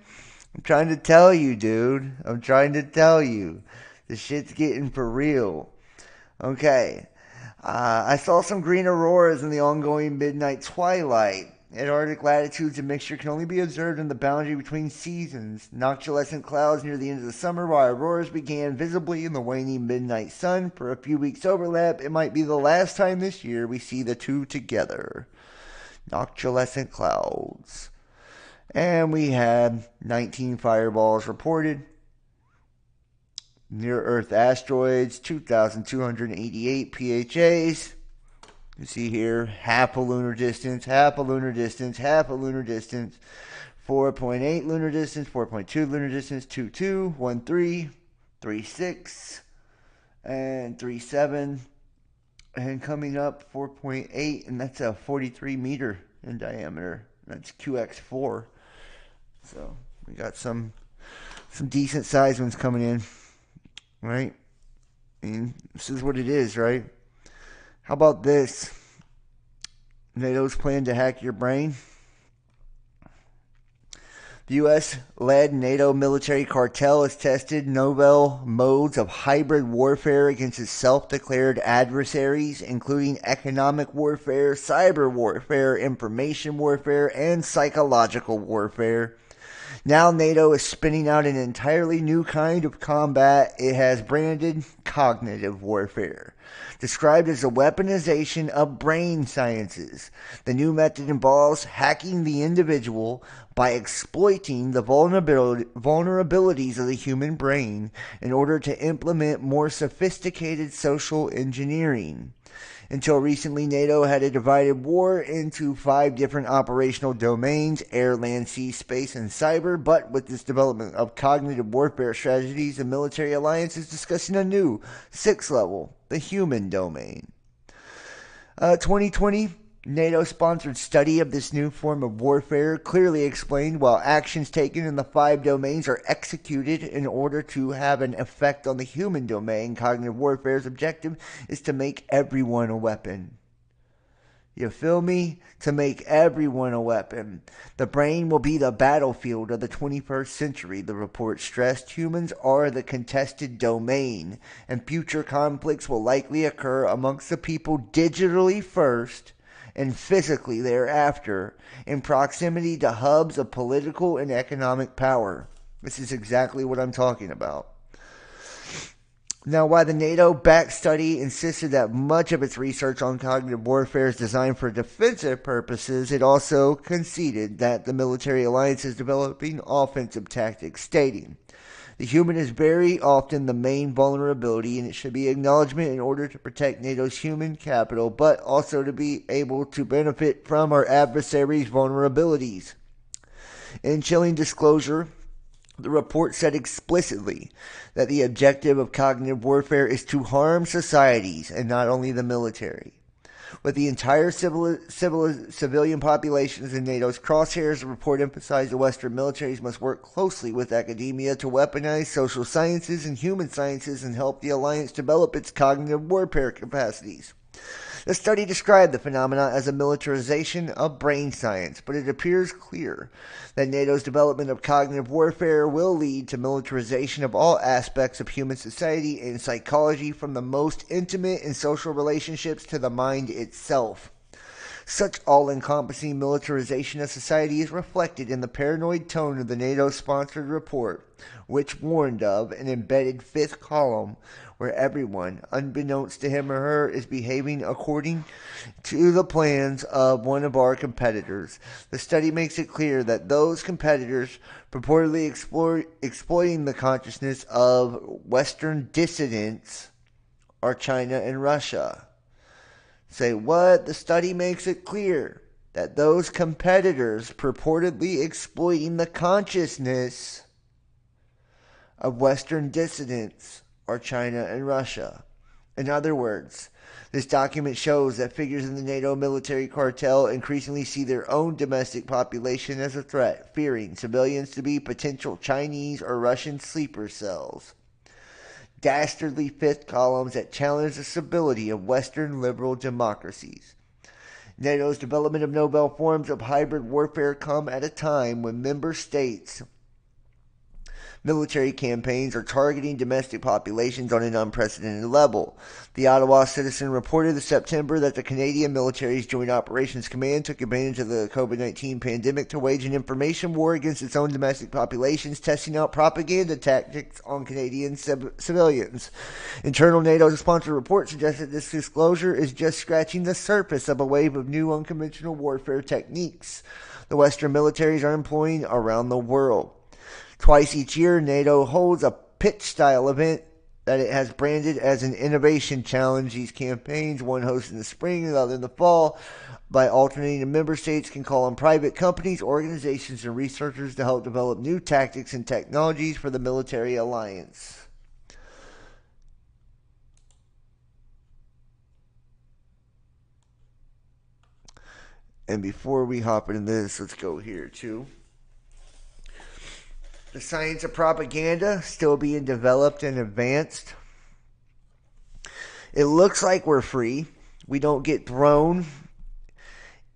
I'm trying to tell you, dude. I'm trying to tell you. The shit's getting for real. Okay. I saw some green auroras in the ongoing midnight twilight. At Arctic latitudes, a mixture can only be observed in the boundary between seasons. Noctilucent clouds near the end of the summer, while auroras began visibly in the waning midnight sun. For a few weeks overlap, it might be the last time this year we see the two together. Noctilucent clouds. And we had 19 fireballs reported. Near-Earth asteroids, 2,288 PHAs. You see here, half a lunar distance, half a lunar distance, half a lunar distance, 4.8 lunar distance, 4.2 lunar distance, 2.2, 1.3, 3.6, and 3.7, and coming up 4.8, and that's a 43 meter in diameter. That's QX4. So we got some decent sized ones coming in, right? I mean, this is what it is, right? How about this? NATO's plan to hack your brain. The U.S.-led NATO military cartel has tested novel modes of hybrid warfare against its self-declared adversaries, including economic warfare, cyber warfare, information warfare, and psychological warfare. Now NATO is spinning out an entirely new kind of combat it has branded cognitive warfare. Described as a weaponization of brain sciences, the new method involves hacking the individual by exploiting the vulnerabilities of the human brain in order to implement more sophisticated social engineering. Until recently, NATO had a divided war into 5 different operational domains: air, land, sea, space, and cyber. But with this development of cognitive warfare strategies, the military alliance is discussing a new 6th level, the human domain. 2020, NATO-sponsored study of this new form of warfare clearly explained while actions taken in the 5 domains are executed in order to have an effect on the human domain. Cognitive warfare's objective is to make everyone a weapon. You feel me? To make everyone a weapon. The brain will be the battlefield of the 21st century, the report stressed. Humans are the contested domain, and future conflicts will likely occur amongst the people digitally first and physically thereafter, in proximity to hubs of political and economic power. This is exactly what I'm talking about. Now, while the NATO-backed study insisted that much of its research on cognitive warfare is designed for defensive purposes, it also conceded that the military alliance is developing offensive tactics, stating, "The human is very often the main vulnerability, and it should be acknowledgement in order to protect NATO's human capital, but also to be able to benefit from our adversaries' vulnerabilities." In chilling disclosure, the report said explicitly that the objective of cognitive warfare is to harm societies and not only the military. With the entire civilian populations in NATO's crosshairs, the report emphasized the Western militaries must work closely with academia to weaponize social sciences and human sciences and help the alliance develop its cognitive warfare capacities. The study described the phenomena as a militarization of brain science, but it appears clear that NATO's development of cognitive warfare will lead to militarization of all aspects of human society and psychology, from the most intimate in social relationships to the mind itself. Such all-encompassing militarization of society is reflected in the paranoid tone of the NATO-sponsored report, which warned of an embedded fifth column where everyone, unbeknownst to him or her, is behaving according to the plans of one of our competitors. The study makes it clear that those competitors purportedly exploiting the consciousness of Western dissidents are China and Russia. Say what? The study makes it clear that those competitors purportedly exploiting the consciousness of Western dissidents are China and Russia. In other words, this document shows that figures in the NATO military cartel increasingly see their own domestic population as a threat, fearing civilians to be potential Chinese or Russian sleeper cells. Dastardly fifth columns that challenge the stability of Western liberal democracies. NATO's development of novel forms of hybrid warfare come at a time when member states' military campaigns are targeting domestic populations on an unprecedented level. The Ottawa Citizen reported this September that the Canadian military's Joint Operations Command took advantage of the COVID-19 pandemic to wage an information war against its own domestic populations, testing out propaganda tactics on Canadian civilians. Internal NATO-sponsored reports suggest that this disclosure is just scratching the surface of a wave of new unconventional warfare techniques the Western militaries are employing around the world. Twice each year, NATO holds a pitch-style event that it has branded as an innovation challenge. These campaigns, one hosted in the spring and the other in the fall, by alternating member states, can call on private companies, organizations, and researchers to help develop new tactics and technologies for the military alliance. And before we hop into this, let's go here too. The science of propaganda still being developed and advanced. It looks like we're free. We don't get thrown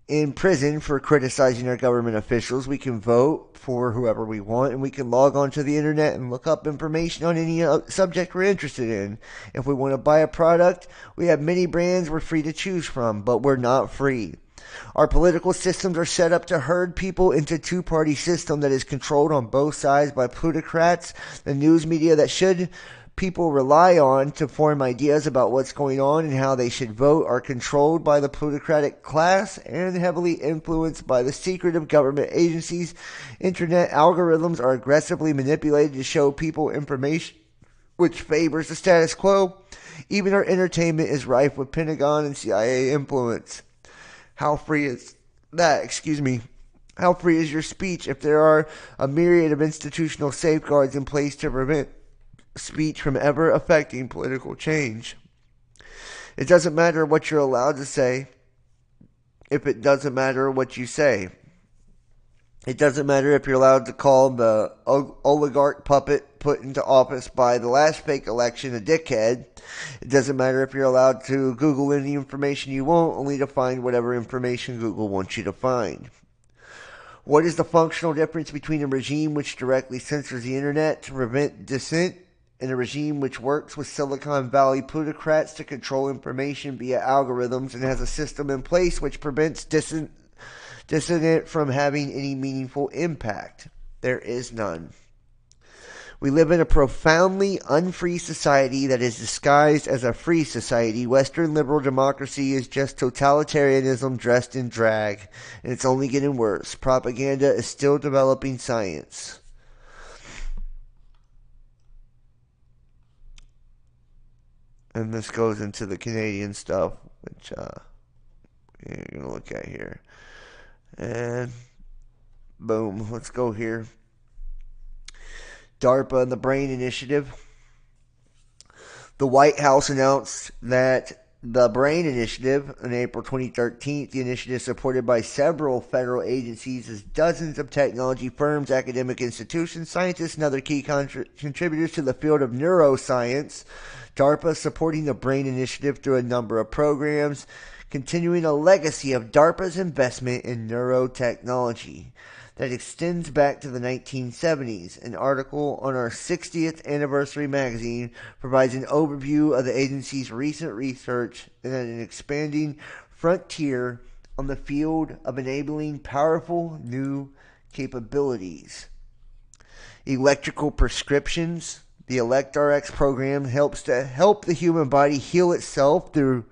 in prison for criticizing our government officials. We can vote for whoever we want, and we can log onto the internet and look up information on any subject we're interested in. If we want to buy a product, we have many brands we're free to choose from, but we're not free. Our political systems are set up to herd people into a two-party system that is controlled on both sides by plutocrats. The news media that should people rely on to form ideas about what's going on and how they should vote are controlled by the plutocratic class and heavily influenced by the secretive government agencies. Internet algorithms are aggressively manipulated to show people information which favors the status quo. Even our entertainment is rife with Pentagon and CIA influence. How free is that? How free is your speech if there are a myriad of institutional safeguards in place to prevent speech from ever affecting political change? It doesn't matter what you're allowed to say if it doesn't matter what you say. It doesn't matter if you're allowed to call the oligarch puppet put into office by the last fake election a dickhead. It doesn't matter if you're allowed to Google any information you want, only to find whatever information Google wants you to find. What is the functional difference between a regime which directly censors the internet to prevent dissent and a regime which works with Silicon Valley plutocrats to control information via algorithms and has a system in place which prevents dissident from having any meaningful impact? There is none. We live in a profoundly unfree society that is disguised as a free society. Western liberal democracy is just totalitarianism dressed in drag, and it's only getting worse. Propaganda is still developing science. And this goes into the Canadian stuff, which you're going to look at here. And boom, let's go here. DARPA and the BRAIN Initiative. The White House announced that the BRAIN Initiative on April 2013, the initiative supported by several federal agencies as dozens of technology firms, academic institutions, scientists, and other key contributors to the field of neuroscience. DARPA supporting the BRAIN Initiative through a number of programs, continuing a legacy of DARPA's investment in neurotechnology that extends back to the 1970s. An article on our 60th anniversary magazine provides an overview of the agency's recent research and an expanding frontier on the field of enabling powerful new capabilities. Electrical prescriptions. The ElectRx program helps to help the human body heal itself through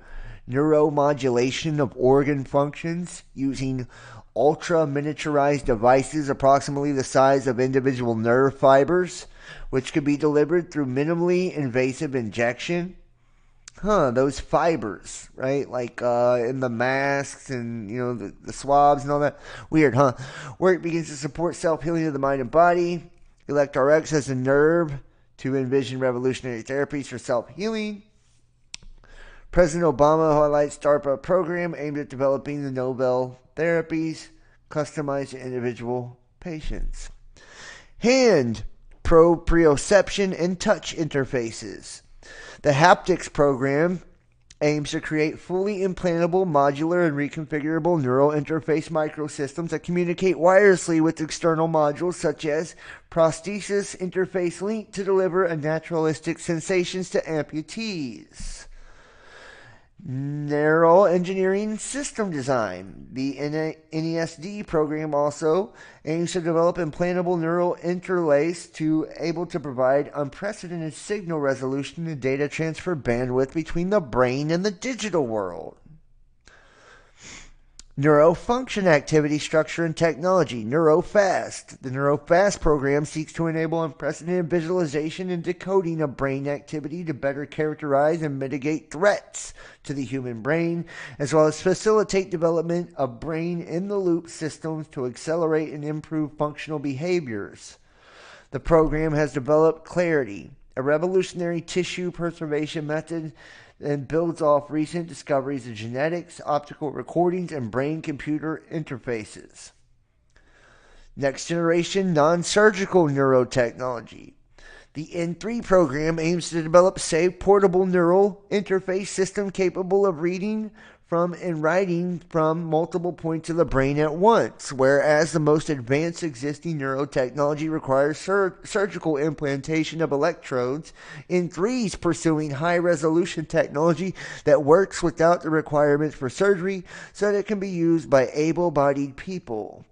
neuromodulation of organ functions using ultra miniaturized devices approximately the size of individual nerve fibers, which could be delivered through minimally invasive injection. Those fibers, right? Like in the masks and, the swabs and all that. Weird, huh? Work begins to support self-healing of the mind and body. ElectRx has a nerve to envision revolutionary therapies for self-healing. President Obama highlights DARPA program aimed at developing the novel therapies customized to individual patients. Hand proprioception and touch interfaces. The haptics program aims to create fully implantable, modular, and reconfigurable neural interface microsystems that communicate wirelessly with external modules such as prosthesis interface link to deliver a naturalistic sensations to amputees. Neural engineering system design. The NESD program also aims to develop implantable neural interlace to able to provide unprecedented signal resolution and data transfer bandwidth between the brain and the digital world. Neurofunction activity, structure, and technology. NeuroFast. The NeuroFast program seeks to enable unprecedented visualization and decoding of brain activity to better characterize and mitigate threats to the human brain, as well as facilitate development of brain-in-the-loop systems to accelerate and improve functional behaviors. The program has developed Clarity, a revolutionary tissue preservation method and builds off recent discoveries of genetics, optical recordings, and brain-computer interfaces. Next generation non-surgical neurotechnology. The N3 program aims to develop safe, portable neural interface system capable of reading from and writing from multiple points of the brain at once, whereas the most advanced existing neurotechnology requires surgical implantation of electrodes. N3 is pursuing high-resolution technology that works without the requirements for surgery so that it can be used by able-bodied people.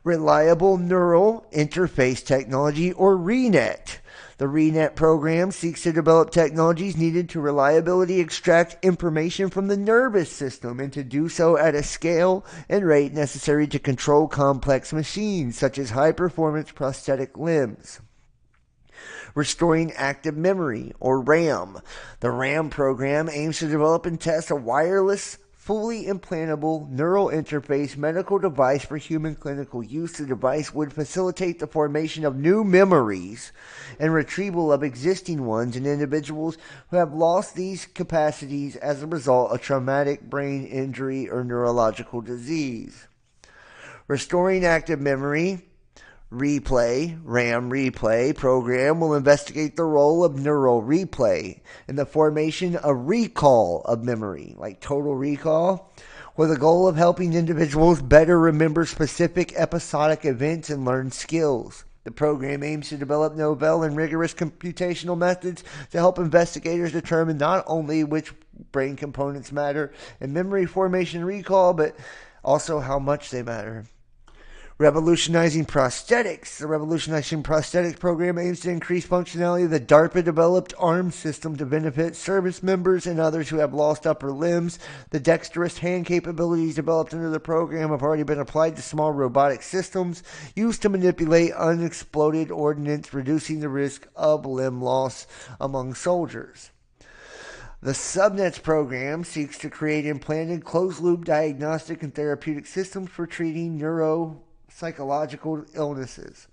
Reliable Neural Interface Technology, or ReNet. The ReNet program seeks to develop technologies needed to reliably extract information from the nervous system and to do so at a scale and rate necessary to control complex machines, such as high-performance prosthetic limbs. Restoring Active Memory, or RAM. The RAM program aims to develop and test a wireless, fully implantable neural interface medical device for human clinical use. The device would facilitate the formation of new memories and retrieval of existing ones in individuals who have lost these capacities as a result of traumatic brain injury or neurological disease. Restoring Active Memory RAM Replay program will investigate the role of neural replay in the formation of recall of memory, like total recall, with the goal of helping individuals better remember specific episodic events and learn skills. The program aims to develop novel and rigorous computational methods to help investigators determine not only which brain components matter in memory formation and recall, but also how much they matter. Revolutionizing Prosthetics. The Revolutionizing Prosthetics program aims to increase functionality of the DARPA-developed arm system to benefit service members and others who have lost upper limbs. The dexterous hand capabilities developed under the program have already been applied to small robotic systems used to manipulate unexploded ordnance, reducing the risk of limb loss among soldiers. The Subnets program seeks to create implanted closed-loop diagnostic and therapeutic systems for treating neuropsychological illnesses.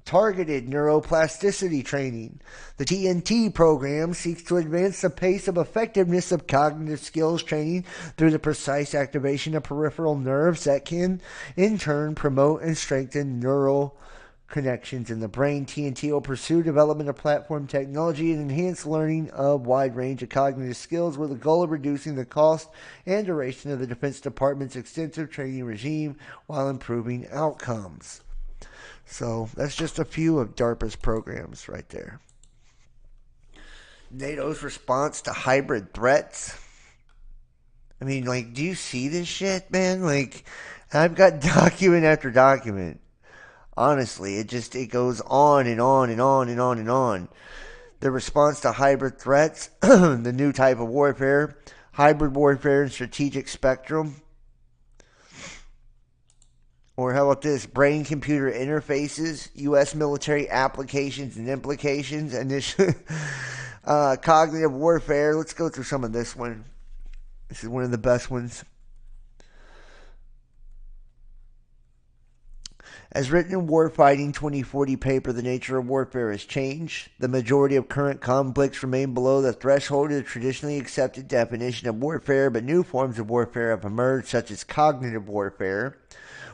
Targeted neuroplasticity training. The TNT program seeks to advance the pace of effectiveness of cognitive skills training through the precise activation of peripheral nerves that can, in turn, promote and strengthen neural connections in the brain. TNT will pursue development of platform technology and enhance learning of wide range of cognitive skills with the goal of reducing the cost and duration of the Defense Department's extensive training regime while improving outcomes. So that's just a few of DARPA's programs right there. NATO's response to hybrid threats. I mean, like, do you see this shit, man? Like, I've got document after document. Honestly, it goes on and on and on and on and on. The response to hybrid threats, the new type of warfare, hybrid warfare and strategic spectrum. Or how about this? Brain-computer interfaces, U.S. military applications and implications, cognitive warfare. Let's go through some of this one. This is one of the best ones. As written in Warfighting 2040 paper, the nature of warfare has changed. The majority of current conflicts remain below the threshold of the traditionally accepted definition of warfare, but new forms of warfare have emerged, such as cognitive warfare.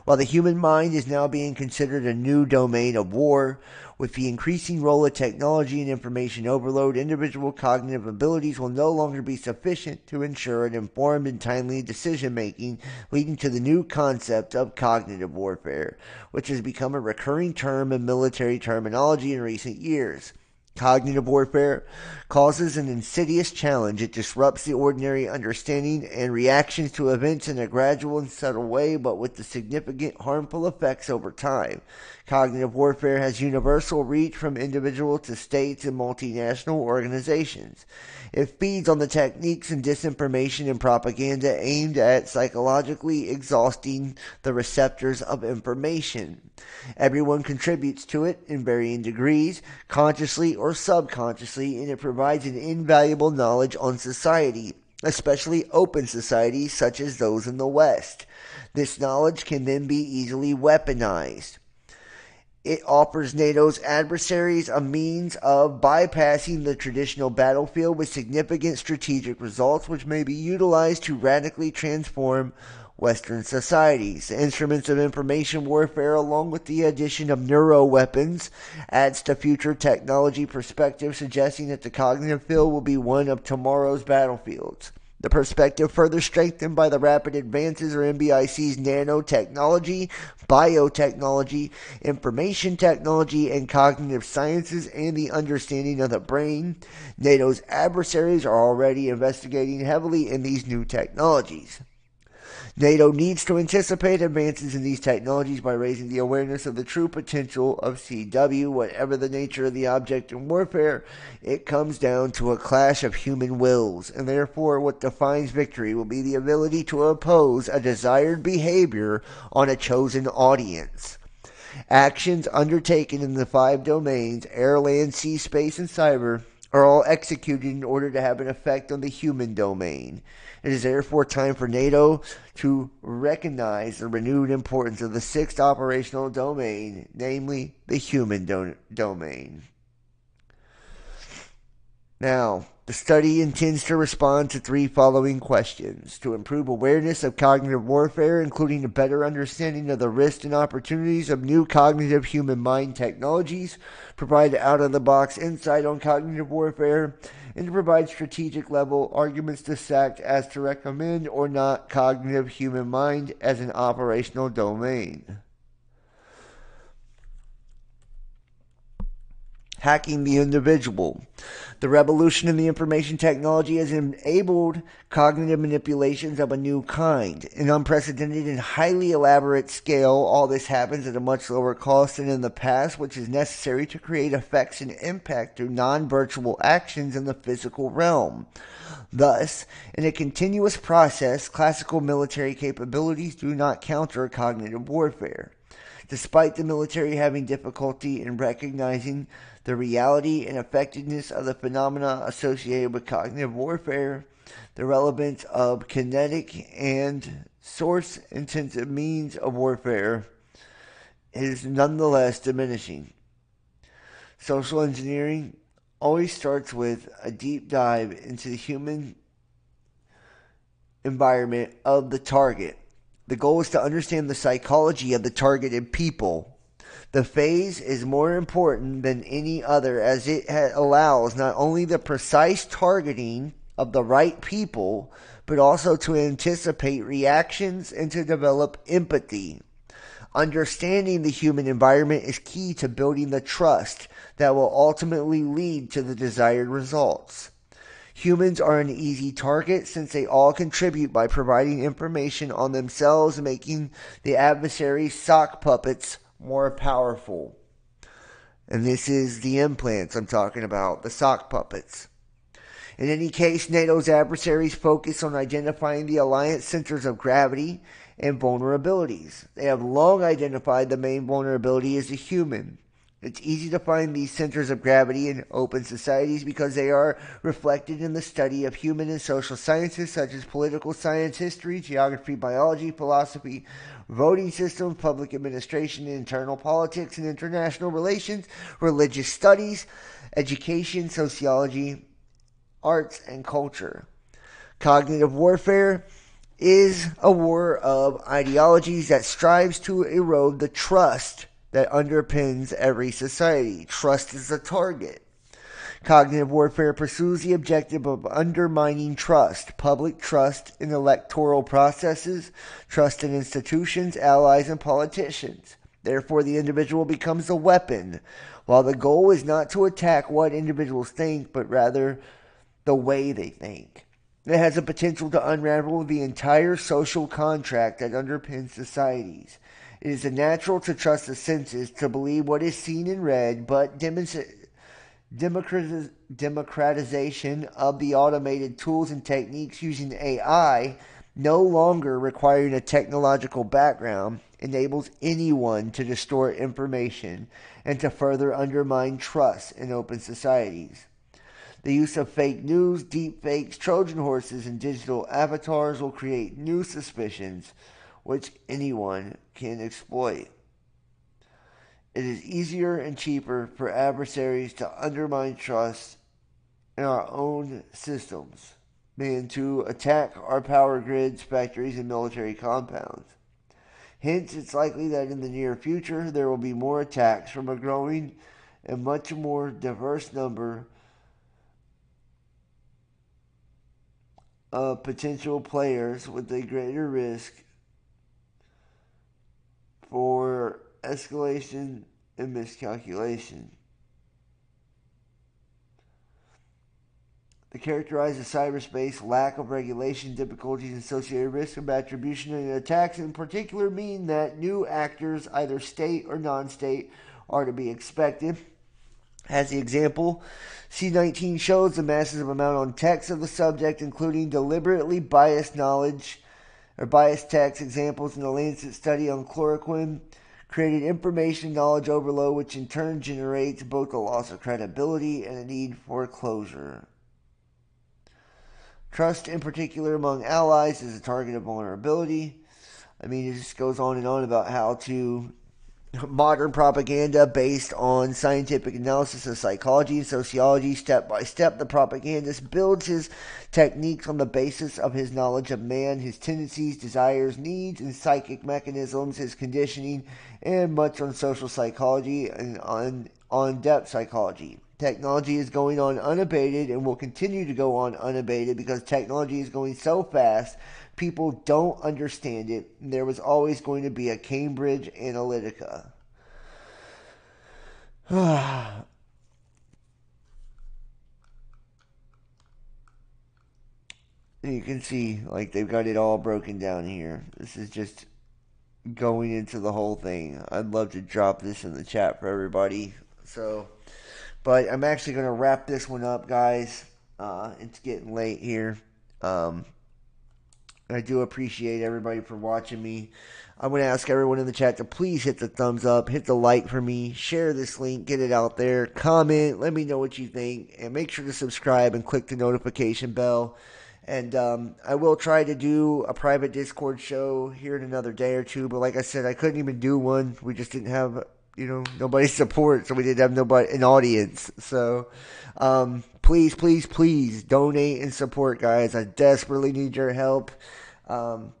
While the human mind is now being considered a new domain of war, with the increasing role of technology and information overload, individual cognitive abilities will no longer be sufficient to ensure an informed and timely decision-making, leading to the new concept of cognitive warfare, which has become a recurring term in military terminology in recent years. Cognitive warfare causes an insidious challenge. It disrupts the ordinary understanding and reactions to events in a gradual and subtle way, but with the significant harmful effects over time. Cognitive warfare has universal reach from individuals to states and multinational organizations. It feeds on the techniques and disinformation and propaganda aimed at psychologically exhausting the receptors of information. Everyone contributes to it in varying degrees, consciously or subconsciously, and it provides an invaluable knowledge on society, especially open societies such as those in the West. This knowledge can then be easily weaponized. It offers NATO's adversaries a means of bypassing the traditional battlefield with significant strategic results, which may be utilized to radically transform Western societies. The instruments of information warfare, along with the addition of neuroweapons, adds to future technology perspective, suggesting that the cognitive field will be one of tomorrow's battlefields. The perspective further strengthened by the rapid advances of NBIC's nanotechnology, biotechnology, information technology, and cognitive sciences, and the understanding of the brain. NATO's adversaries are already investigating heavily in these new technologies. NATO needs to anticipate advances in these technologies by raising the awareness of the true potential of CW. Whatever the nature of the object in warfare, it comes down to a clash of human wills, and therefore what defines victory will be the ability to oppose a desired behavior on a chosen audience. Actions undertaken in the 5 domains, air, land, sea, space, and cyber, are all executed in order to have an effect on the human domain. It is therefore time for NATO to recognize the renewed importance of the 6th operational domain, namely the human domain. Now, the study intends to respond to 3 following questions: to improve awareness of cognitive warfare, including a better understanding of the risks and opportunities of new cognitive human mind technologies, provide out-of-the-box insight on cognitive warfare, and to provide strategic-level arguments to SAC as to recommend or not cognitive human mind as an operational domain. Hacking the individual. The revolution in the information technology has enabled cognitive manipulations of a new kind. An unprecedented and highly elaborate scale, all this happens at a much lower cost than in the past, which is necessary to create effects and impact through non-virtual actions in the physical realm. Thus, in a continuous process, classical military capabilities do not counter cognitive warfare. Despite the military having difficulty in recognizing the reality and effectiveness of the phenomena associated with cognitive warfare, the relevance of kinetic and source-intensive means of warfare is nonetheless diminishing. Social engineering always starts with a deep dive into the human environment of the target. The goal is to understand the psychology of the targeted people. The phase is more important than any other, as it allows not only the precise targeting of the right people, but also to anticipate reactions and to develop empathy. Understanding the human environment is key to building the trust that will ultimately lead to the desired results. Humans are an easy target since they all contribute by providing information on themselves, making the adversary's sock puppets more powerful. And this is the implants I'm talking about, the sock puppets. In any case, NATO's adversaries focus on identifying the alliance centers of gravity and vulnerabilities. They have long identified the main vulnerability as the human. It's easy to find these centers of gravity in open societies because they are reflected in the study of human and social sciences such as political science, history, geography, biology, philosophy, voting systems, public administration, internal politics and international relations, religious studies, education, sociology, arts, and culture. Cognitive warfare is a war of ideologies that strives to erode the trust that underpins every society. Trust is the target. Cognitive warfare pursues the objective of undermining trust, public trust in electoral processes, trust in institutions, allies, and politicians. Therefore, the individual becomes a weapon, while the goal is not to attack what individuals think, but rather the way they think. It has the potential to unravel the entire social contract that underpins societies. It is natural to trust the senses, to believe what is seen and read, but democratization of the automated tools and techniques using AI, no longer requiring a technological background, enables anyone to distort information and to further undermine trust in open societies. The use of fake news, deep fakes, Trojan horses, and digital avatars will create new suspicions which anyone can exploit. It is easier and cheaper for adversaries to undermine trust in our own systems than to attack our power grids, factories, and military compounds. Hence, it's likely that in the near future there will be more attacks from a growing and much more diverse number of potential players with a greater risk for escalation and miscalculation. They characterize the cyberspace lack of regulation, difficulties, and associated risk of attribution and attacks in particular mean that new actors, either state or non-state, are to be expected. As the example, C19 shows the massive amount on text of the subject, including deliberately biased knowledge or biased text. Examples in the Lancet study on chloroquine created information knowledge overload, which in turn generates both a loss of credibility and a need for closure. Trust, in particular among allies, is a target of vulnerability. I mean, it just goes on and on about how to modern propaganda based on scientific analysis of psychology and sociology. Step by step, the propagandist builds his techniques on the basis of his knowledge of man, his tendencies, desires, needs, and psychic mechanisms, his conditioning, and much on social psychology and on depth psychology. Technology is going on unabated and will continue to go on unabated because technology is going so fast, people don't understand it. There was always going to be a Cambridge Analytica. You can see, like, they've got it all broken down here. This is just going into the whole thing. I'd love to drop this in the chat for everybody. But I'm actually going to wrap this one up, guys. It's getting late here. I do appreciate everybody for watching me. I'm going to ask everyone in the chat to please hit the thumbs up, hit the like for me, share this link, get it out there, comment, let me know what you think, and make sure to subscribe and click the notification bell. And I will try to do a private Discord show here in another day or two, but like I said, I couldn't even do one. We just didn't have, nobody's support, so we didn't have an audience. So please, please, please donate and support, guys. I desperately need your help. For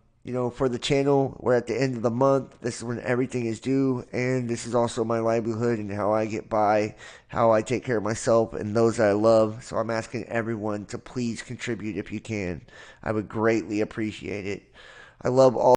the channel, we're at the end of the month. This is when everything is due, and this is also my livelihood and how I get by, how I take care of myself and those that I love. So I'm asking everyone to please contribute if you can. I would greatly appreciate it. I love all